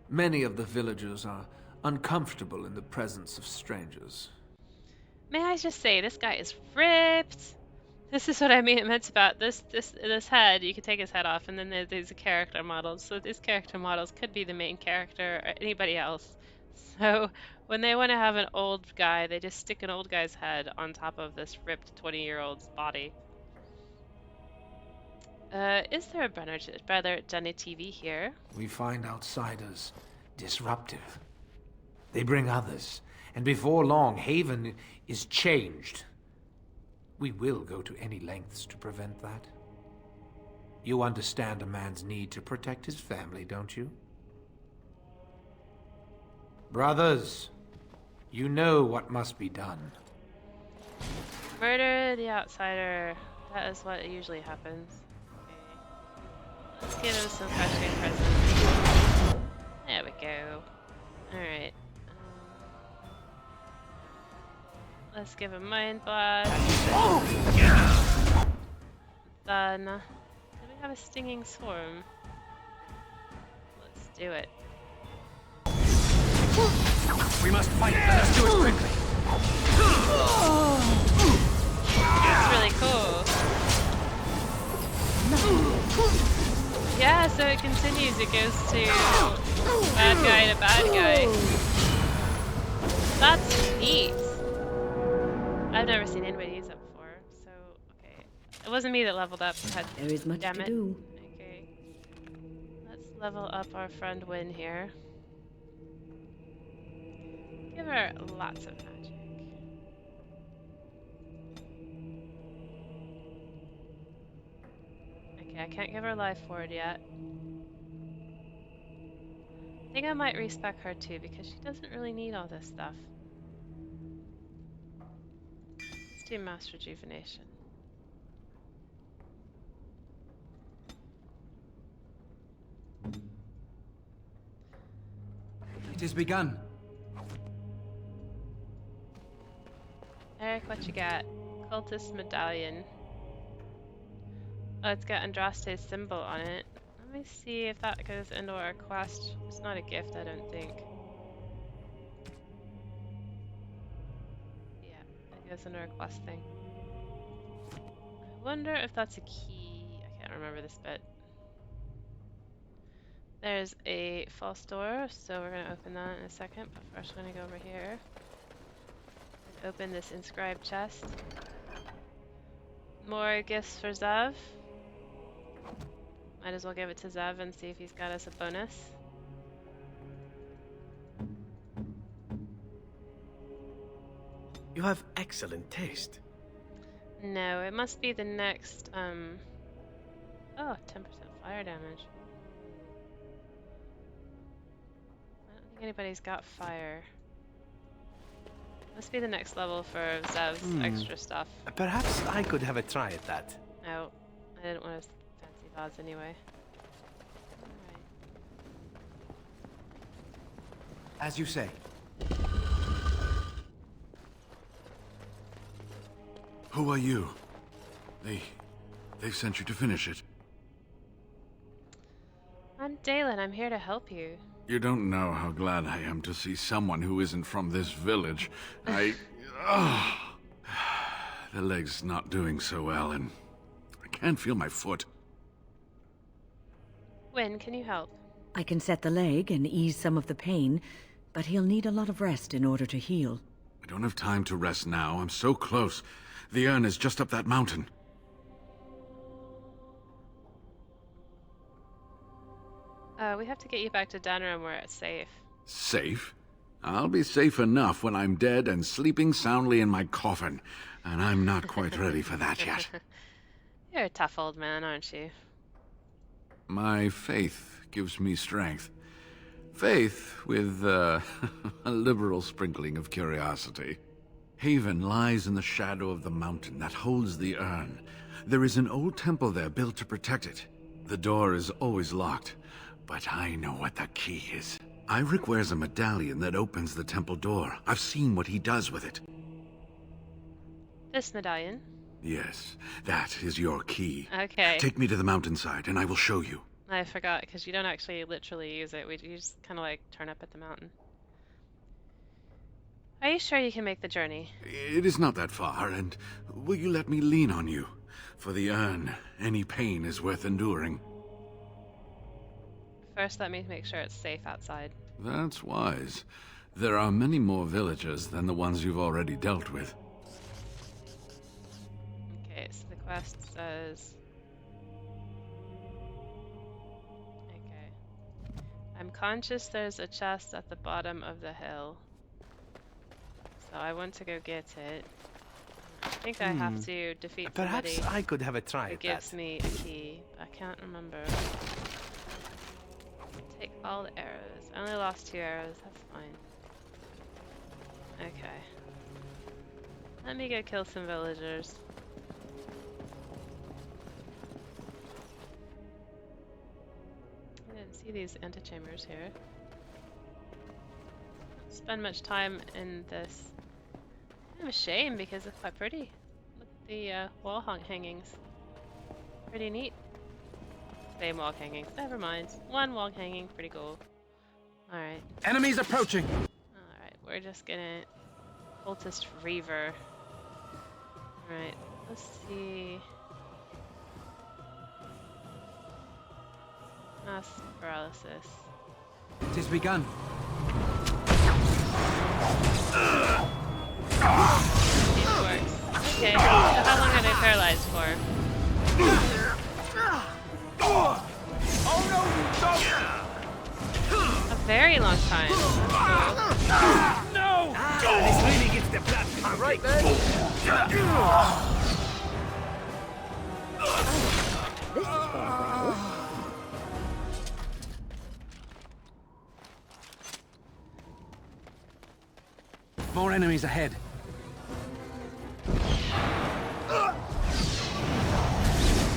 Many of the villagers are uncomfortable in the presence of strangers. May I just say, this guy is ripped. This is what I meant about this head. You could take his head off, and then there's a character model. So these character models could be the main character or anybody else. So when they want to have an old guy, they just stick an old guy's head on top of this ripped 20-year-old's body. Is there a brother Jenny TV here? We find outsiders disruptive. They bring others, and before long, Haven is changed. We will go to any lengths to prevent that. You understand a man's need to protect his family, don't you? Brothers, you know what must be done. Murder the outsider. That is what usually happens. Okay. Let's give him some frustrating presents. There we go. Alright. Let's give him Mind Blast. Then, do we have a Stinging Swarm? Let's do it. We must fight. Let us do it quickly. That's really cool. Yeah, so it continues. It goes to bad guy to bad guy. That's neat. I've never seen anybody use that before, so okay. It wasn't me that leveled up. There is much to do. Okay. Let's level up our friend Wynn here. Give her lots of magic. Okay, I can't give her life forward yet. I think I might respec her too because she doesn't really need all this stuff. Let's do mass rejuvenation. It has begun. Eric, what you got? Cultist medallion. Oh, it's got Andraste's symbol on it. Let me see if that goes into our quest. It's not a gift, I don't think. Yeah, it goes into our quest thing. I wonder if that's a key. I can't remember this bit. There's a false door, so we're going to open that in a second, but first we're going to go over here. Open this inscribed chest. More gifts for Zev. Might as well give it to Zev and see if he's got us a bonus. You have excellent taste. No, it must be the next, oh, 10% fire damage. I don't think anybody's got fire. Must be the next level for Zev's extra stuff. Perhaps I could have a try at that. No, I didn't want to fancy odds anyway. Alright. As you say. Who are you? They sent you to finish it. I'm Dalen. I'm here to help you. You don't know how glad I am to see someone who isn't from this village. The leg's not doing so well, and I can't feel my foot. Wynn, can you help? I can set the leg and ease some of the pain, but he'll need a lot of rest in order to heal. I don't have time to rest now. I'm so close. The urn is just up that mountain. We have to get you back to Dunram where it's safe. Safe? I'll be safe enough when I'm dead and sleeping soundly in my coffin. And I'm not quite ready for that yet. You're a tough old man, aren't you? My faith gives me strength. Faith with a liberal sprinkling of curiosity. Haven lies in the shadow of the mountain that holds the urn. There is an old temple there built to protect it. The door is always locked, but I know what the key is. Iric wears a medallion that opens the temple door. I've seen what he does with it. This medallion? Yes, that is your key. Okay. Take me to the mountainside and I will show you. I forgot, because you don't actually literally use it. You just kind of like turn up at the mountain. Are you sure you can make the journey? It is not that far, and will you let me lean on you? For the urn, any pain is worth enduring. First, let me make sure it's safe outside. That's wise. There are many more villagers than the ones you've already dealt with. Okay, so the quest says... Okay. I'm conscious there's a chest at the bottom of the hill. So I want to go get it. I think I have to defeat Perhaps somebody I could have a try who at gives that. me a key. I can't remember. Take all the arrows. I only lost 2 arrows, that's fine. Okay. Let me go kill some villagers. I didn't see these antechambers here. Don't spend much time in this. Kind of a shame because it's quite pretty. Look at the wall hangings. Pretty neat. Same wall hangings. Never mind. One wall hanging. Pretty cool. Alright. Enemies approaching! Alright, we're just gonna... Cultist Reaver. Alright, let's see... Mass paralysis. It has begun. It works. Okay, so how long are they paralyzed for? A very long time. No! This really gets the platform right, man. This is going well. More enemies ahead.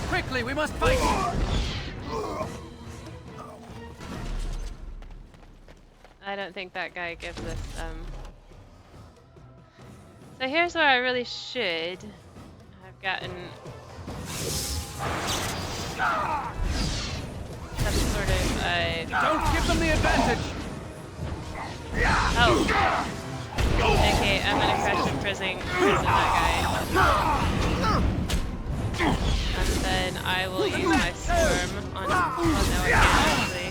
Quickly, we must fight! I don't think that guy gives us, So here's where I really should have gotten some sort of, Don't give them the advantage! Oh! Okay, I'm gonna crush and prison that guy. And then I will use my storm on... Oh no, I can't actually.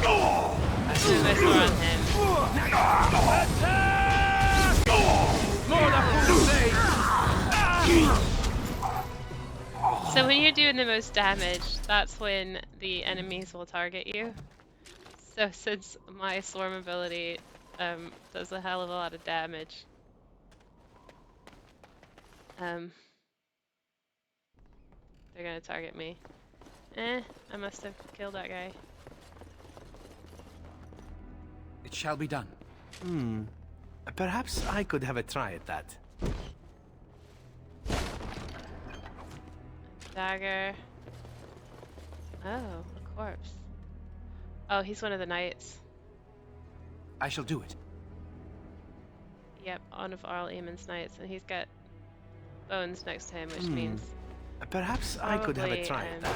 I'll use my storm on him. So when you're doing the most damage, that's when the enemies will target you. So since my storm ability does a hell of a lot of damage, they're gonna target me. I must have killed that guy. It shall be done. Perhaps I could have a try at that. Dagger. Oh, a corpse. Oh, he's one of the knights. I shall do it. Yep, one of Arl Eamon's knights, and he's got bones next to him, which means Perhaps I could have a try at that.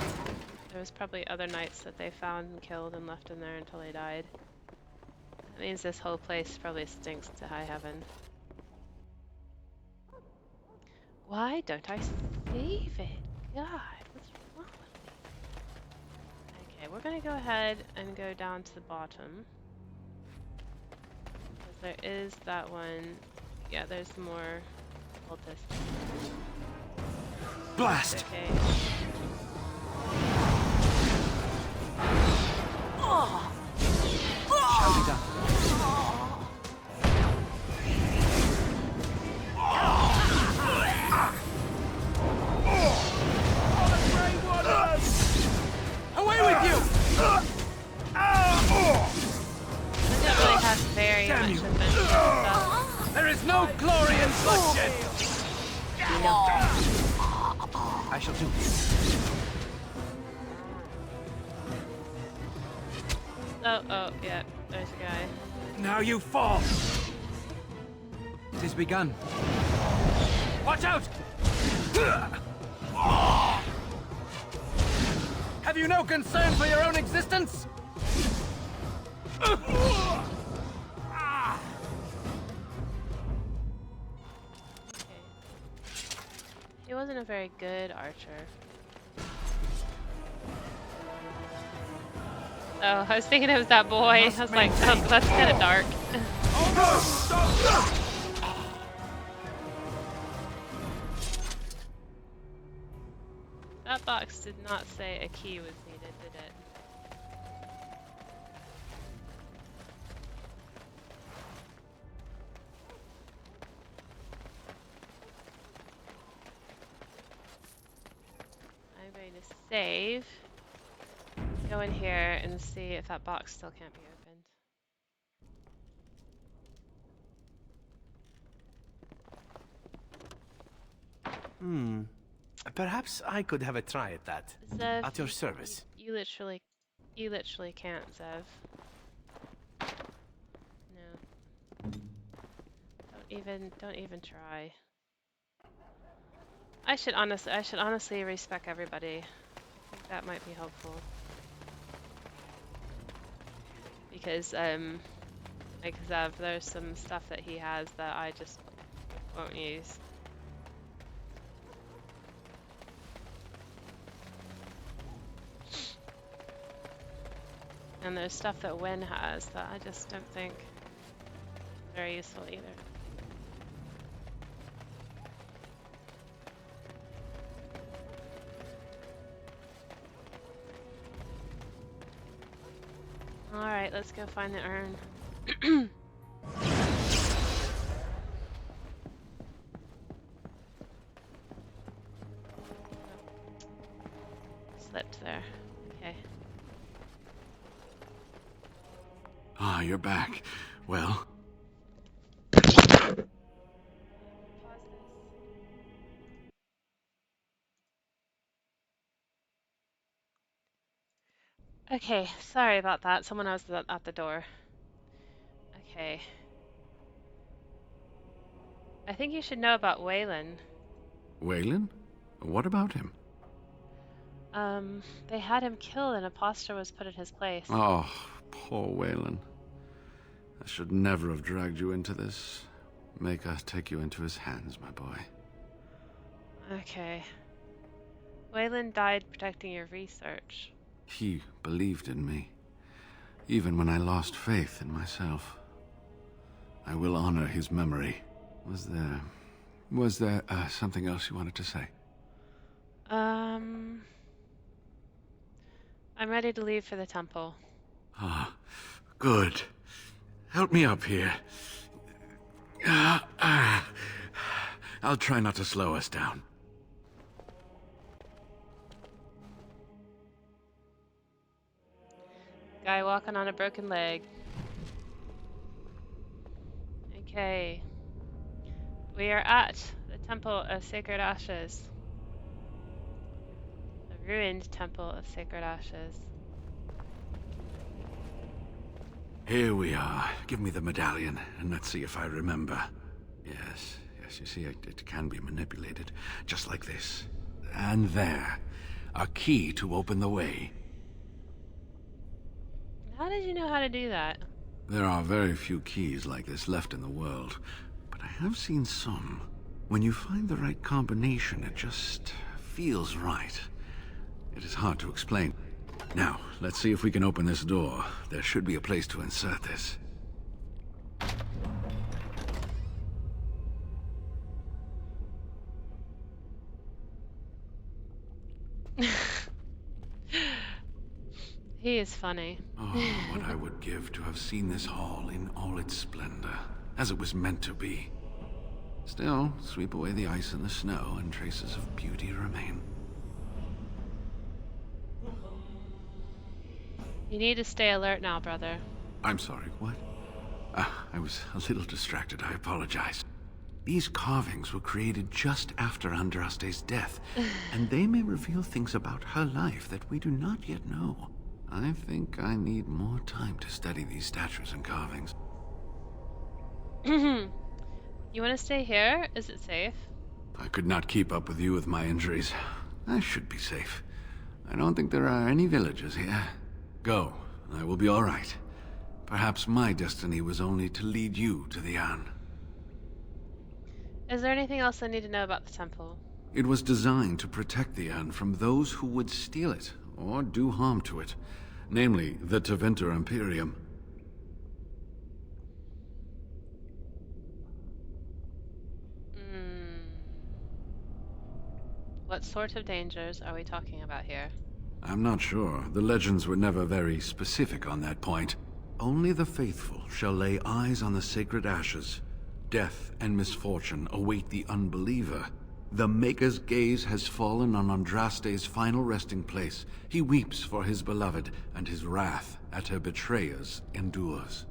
there was probably other knights that they found and killed and left in there until they died. That means this whole place probably stinks to high heaven. Why don't I save it? God, what's wrong with me? Okay, we're gonna go ahead and go down to the bottom. Because there is that one. Yeah, there's more cultists. Blast! Okay. Shall be done. Away with you! I don't really have very much adventure stuff. There is no glory in bloodshed! I shall do it. Oh, yeah, there's a guy. Now you fall! It is begun. Watch out! Have you no concern for your own existence? He wasn't a very good archer. Oh, I was thinking it was that boy. I was like, oh, that's kind of dark. That box did not say a key was needed, did it? I'm going to save. Go in here and see if that box still can't be opened. Perhaps I could have a try at that. Zev, At your service. You literally can't, Zev. No. Don't even try. I should honestly respec everybody. I think that might be helpful. Because like Zev, there's some stuff that he has that I just won't use. And there's stuff that Wynn has that I just don't think is very useful either. Alright, let's go find the urn. Slipped there. Okay. Ah, you're back. Well? Okay, sorry about that. Someone was at the door. Okay. I think you should know about Waylon. Waylon? What about him? They had him killed and a imposter was put in his place. Oh, poor Waylon. I should never have dragged you into this. Make us take you into his hands, my boy. Okay. Waylon died protecting your research. He believed in me, even when I lost faith in myself. I will honor his memory. Was there something else you wanted to say? I'm ready to leave for the temple. Ah, good. Help me up here. I'll try not to slow us down. Guy walking on a broken leg. Okay. We are at the Temple of Sacred Ashes. The ruined Temple of Sacred Ashes. Here we are. Give me the medallion, and let's see if I remember. Yes, you see, it can be manipulated, just like this. And there. A key to open the way. How did you know how to do that? There are very few keys like this left in the world, but I have seen some. When you find the right combination, it just feels right. It is hard to explain. Now, let's see if we can open this door. There should be a place to insert this. He is funny. Oh, what I would give to have seen this hall in all its splendor, as it was meant to be. Still, sweep away the ice and the snow, and traces of beauty remain. You need to stay alert now, brother. I'm sorry, what? I was a little distracted, I apologize. These carvings were created just after Andraste's death, and they may reveal things about her life that we do not yet know. I think I need more time to study these statues and carvings. You want to stay here? Is it safe? I could not keep up with you with my injuries. I should be safe. I don't think there are any villagers here. Go. I will be all right. Perhaps my destiny was only to lead you to the Anne. Is there anything else I need to know about the temple? It was designed to protect the Anne from those who would steal it or do harm to it. Namely, the Tevinter Imperium. What sort of dangers are we talking about here? I'm not sure. The legends were never very specific on that point. Only the faithful shall lay eyes on the sacred ashes. Death and misfortune await the unbeliever. The Maker's gaze has fallen on Andraste's final resting place. He weeps for his beloved, and his wrath at her betrayers endures.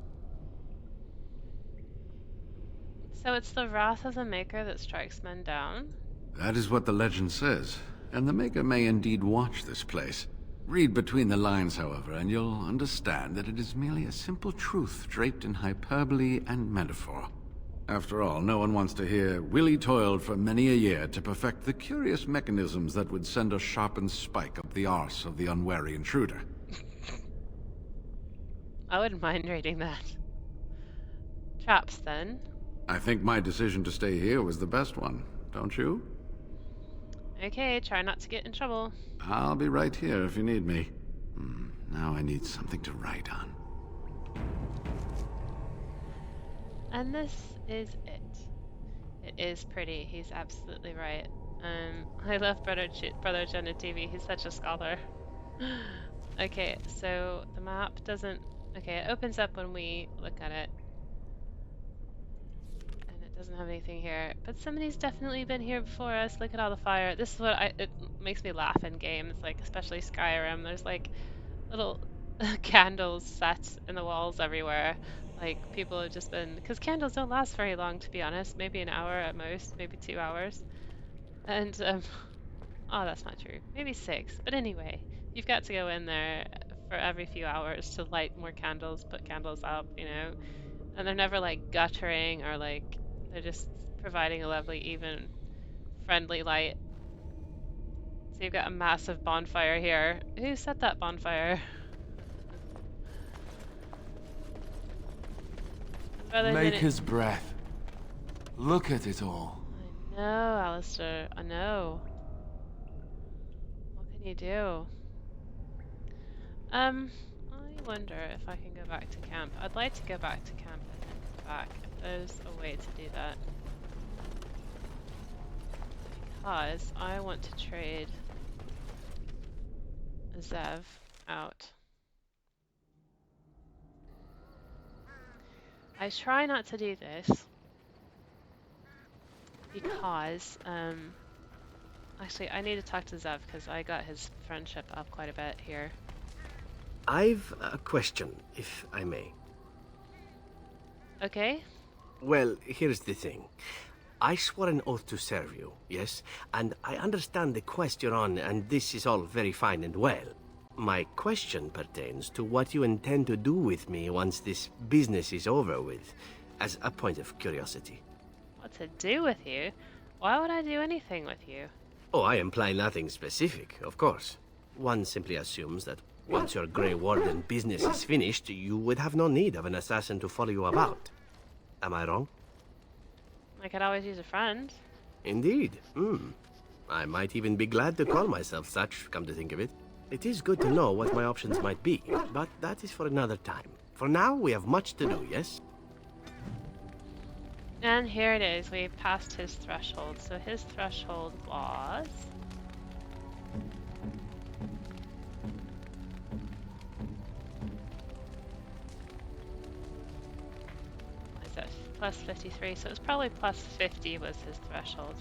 So it's the wrath of the Maker that strikes men down? That is what the legend says, and the Maker may indeed watch this place. Read between the lines, however, and you'll understand that it is merely a simple truth draped in hyperbole and metaphor. After all, no one wants to hear Willie toiled for many a year to perfect the curious mechanisms that would send a sharpened spike up the arse of the unwary intruder. I wouldn't mind reading that. Traps, then. I think my decision to stay here was the best one, don't you? Okay, try not to get in trouble. I'll be right here if you need me. Now I need something to write on. And this is it. It is pretty. He's absolutely right. I love Brother Jonah TV. He's such a scholar. Okay, so the map doesn't... Okay, it opens up when we look at it. And it doesn't have anything here. But somebody's definitely been here before us. Look at all the fire. This is what it makes me laugh in games, like especially Skyrim. There's like little candles set in the walls everywhere. Like people have just been... Because candles don't last very long, to be honest. Maybe an hour at most. Maybe 2 hours. And, oh, that's not true. Maybe 6. But anyway, you've got to go in there for every few hours to light more candles, put candles up, you know. And they're never like guttering or like, they're just providing a lovely, even, friendly light. So you've got a massive bonfire here. Who set that bonfire? Maker's breath. Look at it all. I know, Alistair. I know. What can you do? I wonder if I can go back to camp. I'd like to go back to camp and then come back. If there's a way to do that. Because I want to trade Zev out. I try not to do this because, actually I need to talk to Zev because I got his friendship up quite a bit here. I've a question, if I may. Okay. Well, here's the thing. I swore an oath to serve you, yes? And I understand the quest you're on, and this is all very fine and well. My question pertains to what you intend to do with me once this business is over with, as a point of curiosity. What to do with you? Why would I do anything with you? Oh, I imply nothing specific, of course. One simply assumes that once your Grey Warden business is finished, you would have no need of an assassin to follow you about. Am I wrong? I could always use a friend. Indeed. I might even be glad to call myself such, come to think of it. It is good to know what my options might be, but that is for another time. For now, we have much to do, yes? And here it is. We've passed his threshold. So his threshold was... Is that plus 53? So it's probably plus 50 was his threshold.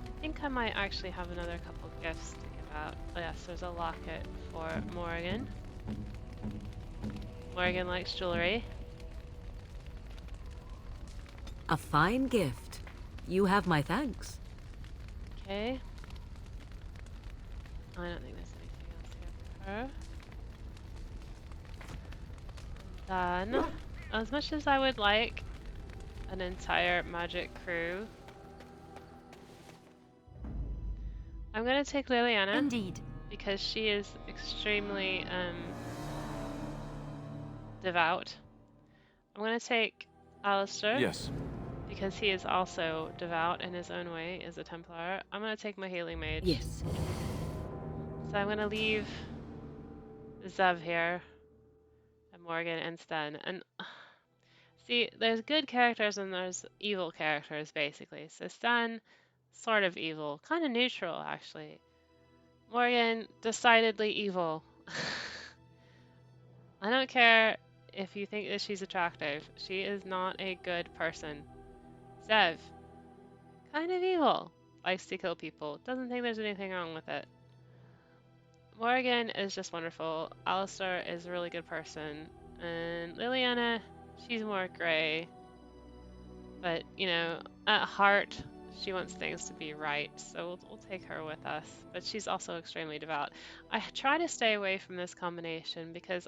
I think I might actually have another couple gifts to give out. Oh yes, there's a locket for Morgan. Morgan likes jewelry. A fine gift. You have my thanks. Okay. I don't think there's anything else here for her. Then, as much as I would like an entire magic crew, I'm gonna take Liliana. Indeed. Because she is extremely devout. I'm gonna take Alistair. Yes. Because he is also devout in his own way as a Templar. I'm gonna take my healing mage. Yes. So I'm gonna leave Zev here and Morgan and Sten. And see, there's good characters and there's evil characters basically. So Sten, sort of evil, kind of neutral actually. Morgan, decidedly evil. I don't care if you think that she's attractive. She is not a good person. Zev, kind of evil. Likes to kill people. Doesn't think there's anything wrong with it. Morgan is just wonderful. Alistair is a really good person. And Liliana, she's more grey. But, you know, at heart, She wants things to be right, so we'll take her with us. But she's also extremely devout. I try to stay away from this combination because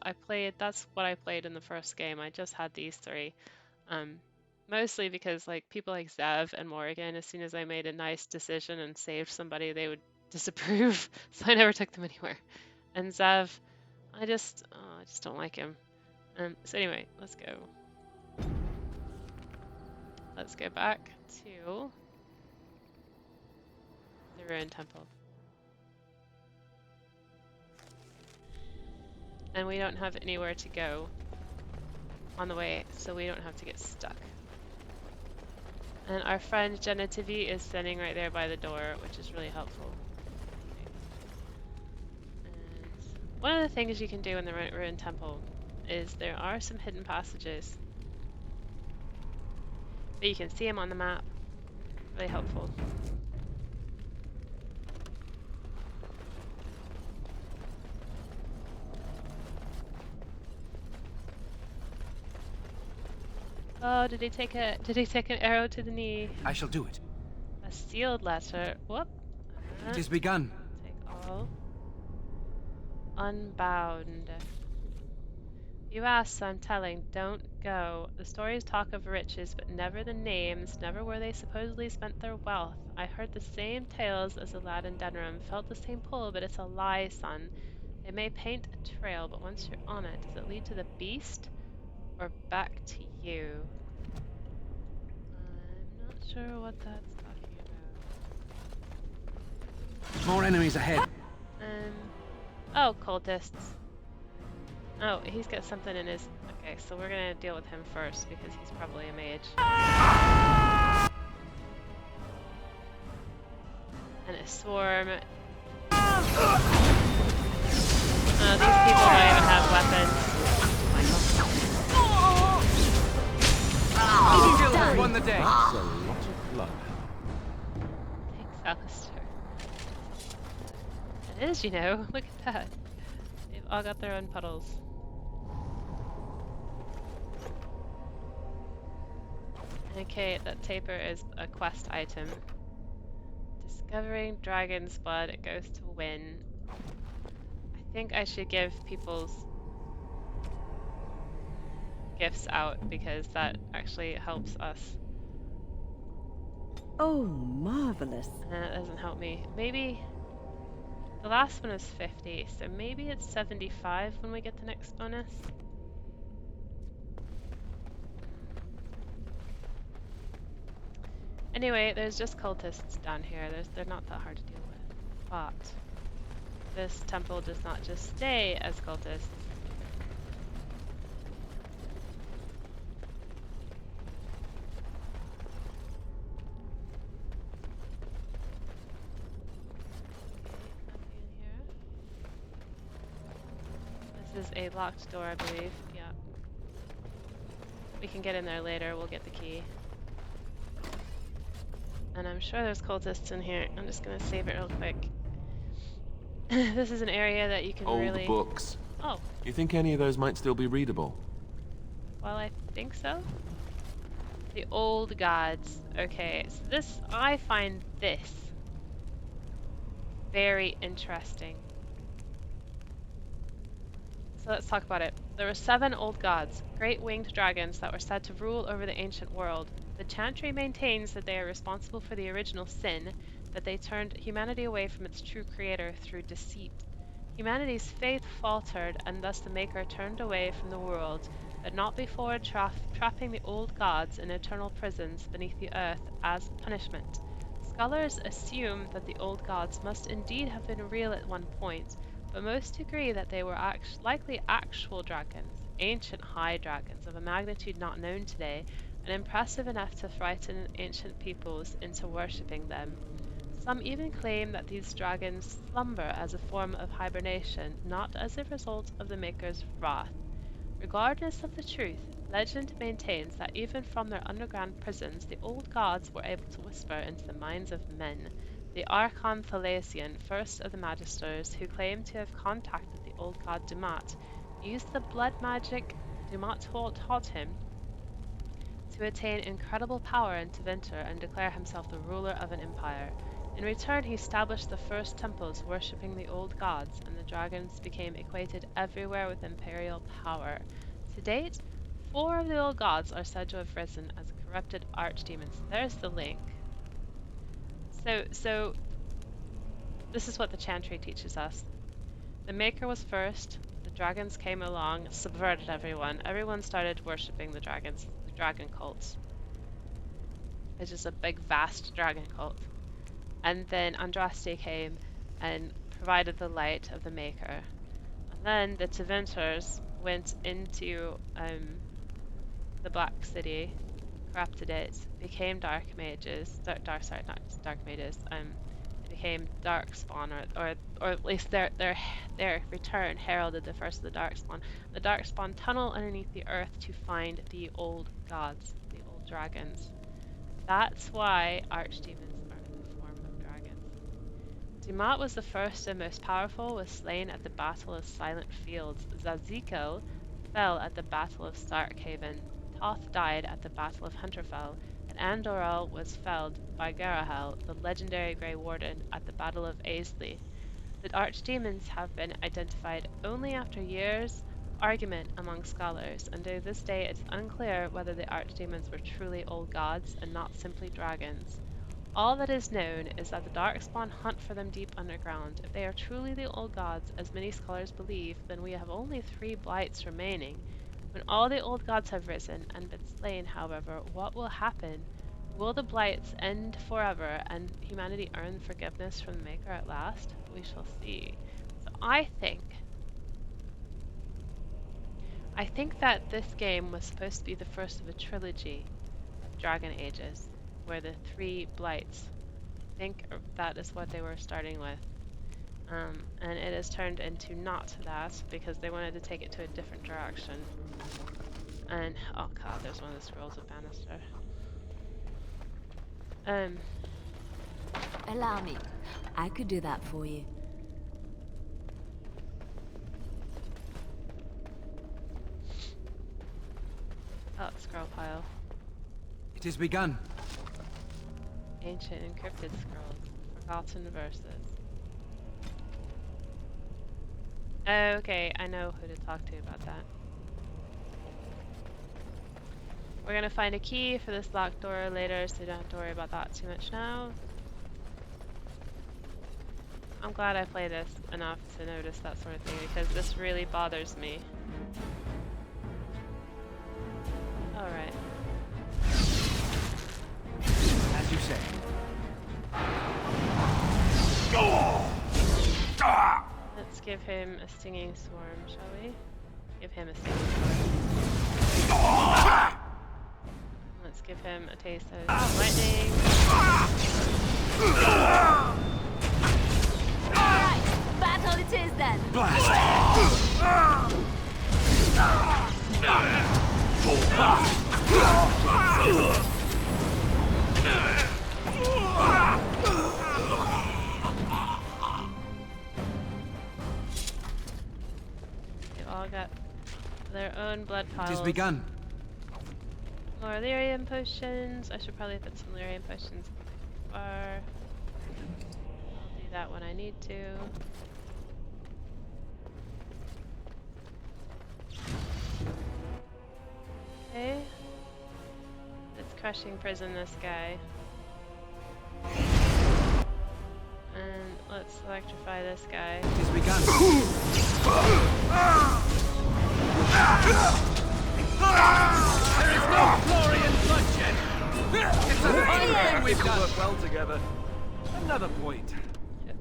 that's what I played in the first game. I just had these three. Mostly because like people like Zev and Morrigan, as soon as I made a nice decision and saved somebody, they would disapprove. So I never took them anywhere. And Zev, I just don't like him. So anyway, let's go. Let's go back to the ruined temple. And we don't have anywhere to go on the way, so we don't have to get stuck. And our friend Genitivi is standing right there by the door, which is really helpful. And one of the things you can do in the ruined temple is there are some hidden passages. But you can see them on the map. Really helpful. Oh, did he take an arrow to the knee? I shall do it. A sealed letter. Whoop. It is begun. Take all. Unbound. You asked, so I'm telling. Don't go. The stories talk of riches, but never the names, never where they supposedly spent their wealth. I heard the same tales as the lad in Denram, felt the same pull, but it's a lie, son. They may paint a trail, but once you're on it, does it lead to the beast or back to you? I'm not sure what that's talking about. More enemies ahead. Oh, cultists. Oh, he's got something in his... Okay, so we're gonna deal with him first because he's probably a mage. And a swarm. These people don't even have weapons. Won the day. That's a lot of blood. Thanks, Alistair. It is, you know. Look at that. They've all got their own puddles. Okay, that taper is a quest item. Discovering dragon's blood, it goes to win. I think I should give people's gifts out because that actually helps us. Oh, marvelous. That doesn't help me. Maybe the last one is 50, so maybe it's 75 when we get the next bonus. Anyway, there's just cultists down here. They're not that hard to deal with. But this temple does not just stay as cultists. This is a locked door, I believe. Yeah. We can get in there later. We'll get the key. And I'm sure there's cultists in here. I'm just gonna save it real quick. This is an area that you can really... Old books. Oh. You think any of those might still be readable? Well, I think so. The old gods. Okay, so this... I find this very interesting. So let's talk about it. There were 7 old gods, great winged dragons that were said to rule over the ancient world. The Chantry maintains that they are responsible for the original sin, that they turned humanity away from its true creator through deceit. Humanity's faith faltered, and thus the Maker turned away from the world, but not before trapping the old gods in eternal prisons beneath the earth as punishment. Scholars assume that the old gods must indeed have been real at one point, but most agree that they were likely actual dragons, ancient high dragons of a magnitude not known today, and impressive enough to frighten ancient peoples into worshipping them. Some even claim that these dragons slumber as a form of hibernation, not as a result of the Maker's wrath. Regardless of the truth, legend maintains that even from their underground prisons, the old gods were able to whisper into the minds of men. The Archon Thalassian, first of the Magisters, who claimed to have contacted the old god Dumat, used the blood magic Dumat taught him to attain incredible power in Tevinter and declare himself the ruler of an empire. In return, he established the first temples worshipping the old gods, and the dragons became equated everywhere with imperial power. To date, 4 of the old gods are said to have risen as corrupted archdemons. There's the link. So this is what the Chantry teaches us. The Maker was first, the dragons came along, subverted everyone. Everyone started worshipping the dragons, the dragon cults. It's just a big, vast dragon cult. And then Andraste came and provided the light of the Maker. And then the Tevinters went into the Black City, corrupted it, became dark mages. Dark mages. They became Darkspawn, or at least their return heralded the first of the Darkspawn. The Darkspawn tunnel underneath the earth to find the old gods, the old dragons. That's why archdemons are in the form of dragons. Dumat was the first and most powerful, was slain at the Battle of Silent Fields. Zazikel fell at the Battle of Starkhaven. Toth died at the Battle of Hunterfell, and Andorel was felled by Garahel, the legendary Grey Warden, at the Battle of Aisley. The archdemons have been identified only after years' argument among scholars, and to this day it's unclear whether the archdemons were truly old gods and not simply dragons. All that is known is that the Darkspawn hunt for them deep underground. If they are truly the old gods, as many scholars believe, then we have only 3 blights remaining. When all the old gods have risen and been slain, however, what will happen? Will the blights end forever and humanity earn forgiveness from the Maker at last? We shall see. So I think that this game was supposed to be the first of a trilogy of Dragon Ages, where the 3 blights, I think that is what they were starting with. And it has turned into not that, because they wanted to take it to a different direction. And, oh god, there's one of the scrolls of Bannister. Allow me. I could do that for you. Oh, scroll pile. It has begun. Ancient encrypted scrolls. Forgotten verses. Okay, I know who to talk to about that. We're gonna find a key for this locked door later, so you don't have to worry about that too much now. I'm glad I play this enough to notice that sort of thing, because this really bothers me. Alright. As you say. Let's give him a stinging swarm, shall we? Give him a stinging swarm. Let's give him a taste of lightning. Alright, battle it is then. They've all got their own blood piles. It has begun. More lyrium potions. I should probably put some lyrium potions in the bar. I'll do that when I need to. Okay. Let's crushing prison this guy. And let's electrify this guy. It has begun. There is no glory in bloodshed. It's a fine thing we've done. Work well together. Another point.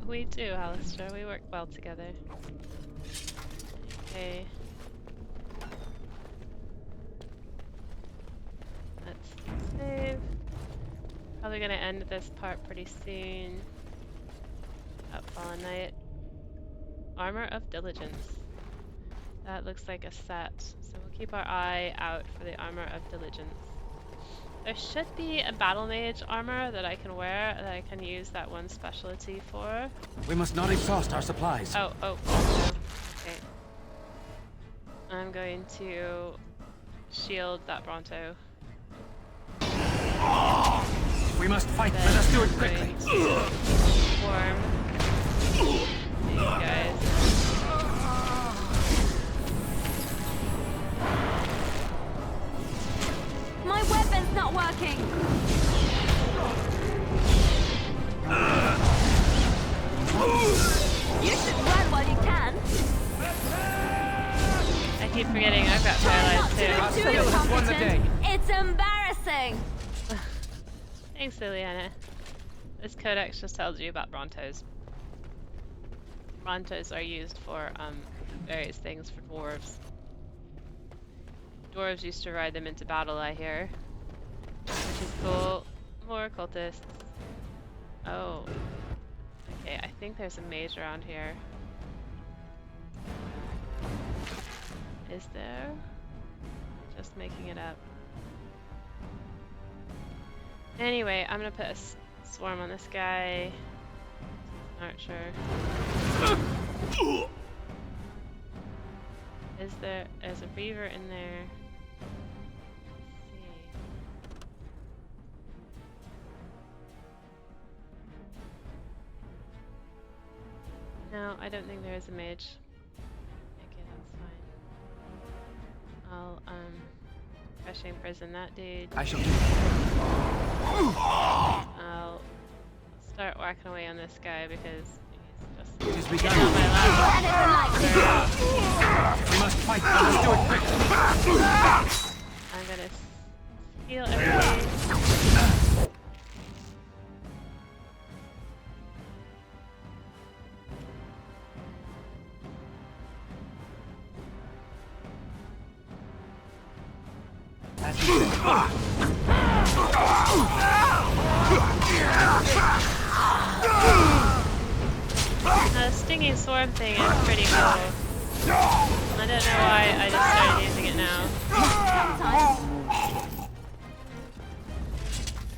We do, Alistair. We work well together. Okay. Let's save. Probably gonna end this part pretty soon. Fallen Knight. Armor of Diligence. That looks like a set, so we'll keep our eye out for the Armor of Diligence. There should be a Battle Mage armor that I can wear that I can use that one specialty for. We must not exhaust our supplies. Oh, no. Okay. I'm going to shield that Bronto. We must fight. Let us do it quickly. Swarm. These guys. My weapon's not working. You should run while you can. I keep forgetting I've got paralyzed too. It's embarrassing. Thanks, Liliana. This codex just tells you about Brontos. Brontos are used for various things for dwarves. Dwarves used to ride them into battle, I hear. Which is cool. More cultists. Oh. Okay, I think there's a mage around here. Is there? Just making it up. Anyway, I'm gonna put a swarm on this guy. Archer. There's a beaver in there. Let's see. No, I don't think there is a mage. Okay, that's fine. I'll crushing prison that dude. I shall do. I'll start whacking away on this guy because It is he's begun. on my lap. We must fight. Let us do it quickly. I'm gonna heal everybody. The stinging swarm thing is pretty cool. I don't know why I just started using it now.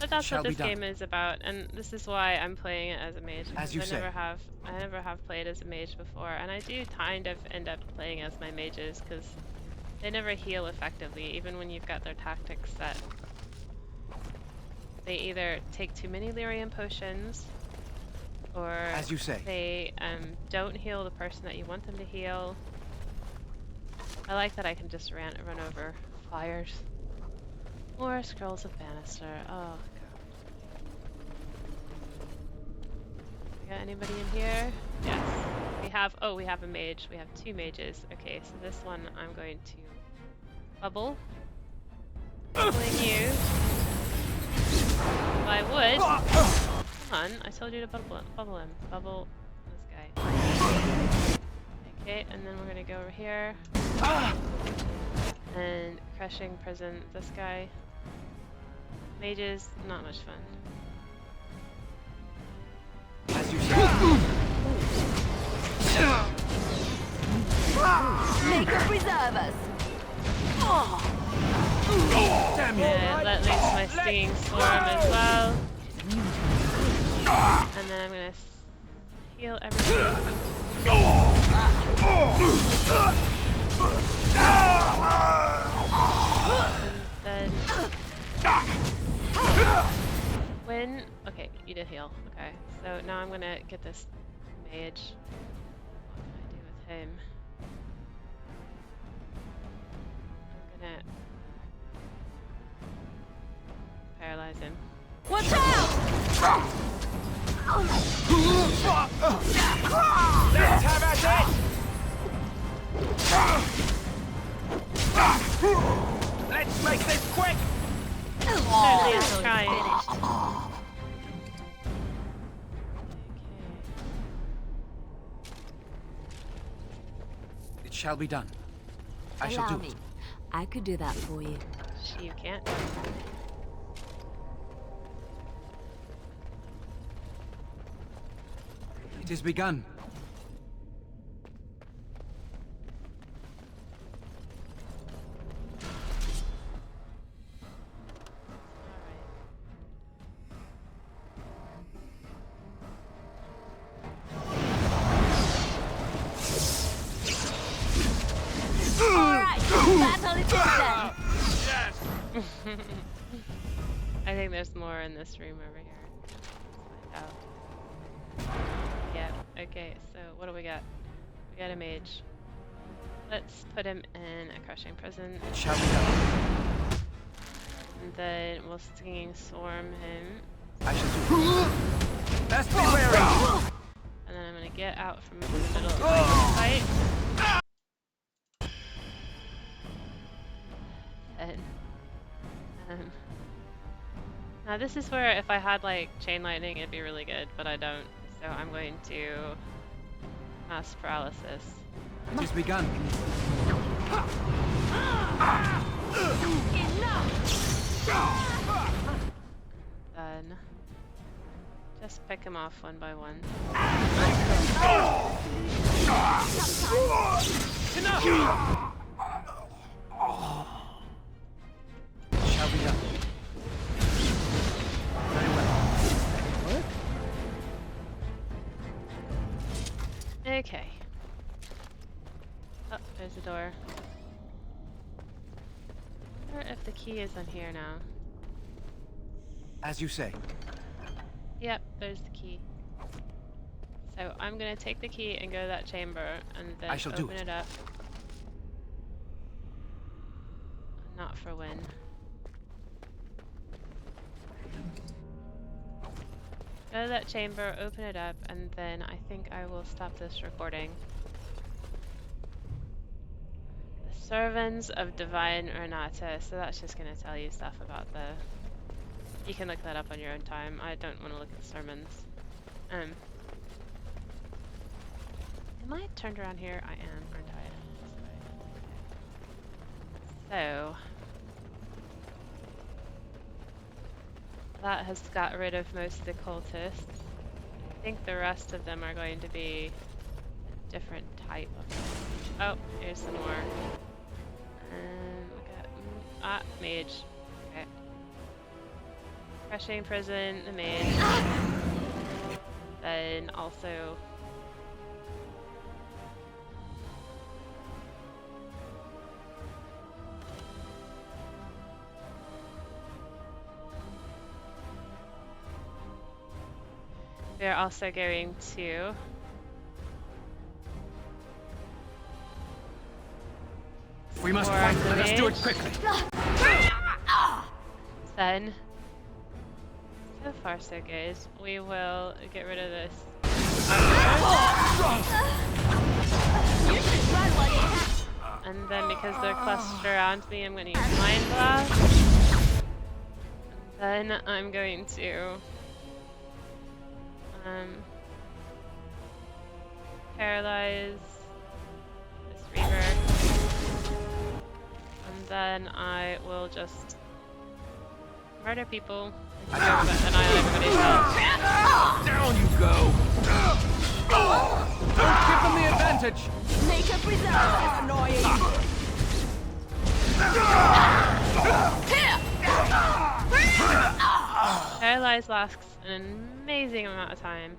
But that's what this game is about, and this is why I'm playing it as a mage. As you I say. never have played as a mage before, and I do kind of end up playing as my mages because they never heal effectively, even when you've got their tactics set. They either take too many lyrium potions, or As you say. they don't heal the person that you want them to heal. I like that I can just run over fires. More Scrolls of Bannister. Oh god. We got anybody in here? Yes. We have a mage. We have two mages. Okay, so this one I'm going to bubble. Bubbling you. If I would. Come on, I told you to bubble him. Bubble this guy. Okay, and then we're gonna go over here. And crushing prison this guy. Mages, not much fun. As you say. Make her preserve us. Damn you. Yeah, that leaves my stinging swarm as well. And then I'm gonna heal everything. And then okay, you did heal. Okay, so now I'm gonna get this mage. What can I do with him? I'm gonna paralyze him. Watch out! Let's have at it! Let's make this quick! Certainly is trying. It shall be done. I shall Allow do me. it. I could do that for you. You can't. It is begun. Alright, battle it is then. I think there's more in this room over here. Let's find out. Yeah, okay, so what do we got? We got a mage. Let's put him in a crushing prison. Shall we go? And then we'll stinging swarm him. I shall do. Best be wary. And then I'm gonna get out from the middle of the fight. And now this is where if I had like chain lightning it'd be really good, but I don't. So I'm going to mass paralysis. It has begun. Then just pick him off one by one. Shall we go? Very well. Okay. Oh, there's a door. I wonder if the key is in here now. As you say. Yep, there's the key. So I'm gonna take the key and go to that chamber and then I shall open do it. it up. Not for when. Go to that chamber, open it up, and then I think I will stop this recording. The Servants of Divine Renata. So that's just gonna tell you stuff about the... You can look that up on your own time. I don't want to look at sermons. Am I turned around here? I am, aren't I? So that has got rid of most of the cultists. I think the rest of them are going to be a different type of them. Oh, here's some more. We got mage. Okay. Crushing prison, the mage. Then also we're also going to We must fight. Let us do it quickly. Then, so far so good. We will get rid of this. And then because they're clustered around me, I'm going to use Mind Blast. And then I'm going to paralyze this Reaver. And then I will just murder people and annihilate everybody's health. Down you go! Don't give them the advantage! Make a preserve! Annoying! Paralyze lasts an amazing amount of time.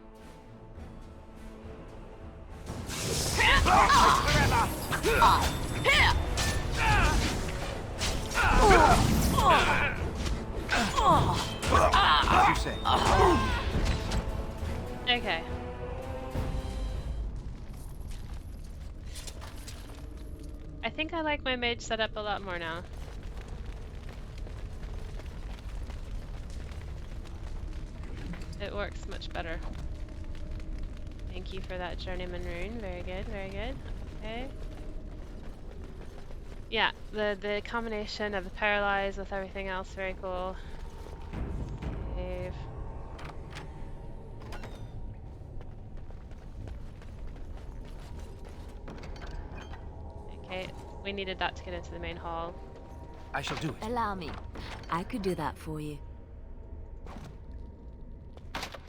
As you say. Okay. I think I like my mage setup a lot more now. It works much better. Thank you for that journeyman rune. Very good, very good. Okay. Yeah, the combination of the paralyze with everything else, very cool. Save. Okay, we needed that to get into the main hall. I shall do it. Allow me. I could do that for you.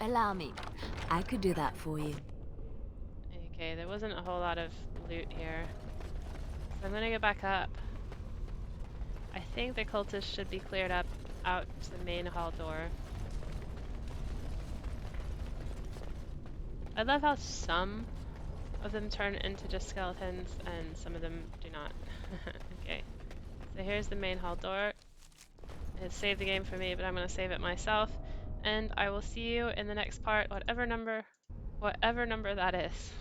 Allow me. I could do that for you. Okay, there wasn't a whole lot of loot here. So I'm gonna go back up. I think the cultists should be cleared up out to the main hall door. I love how some of them turn into just skeletons and some of them do not. Okay, so here's the main hall door. It saved the game for me, but I'm going to save it myself. And I will see you in the next part, whatever number that is.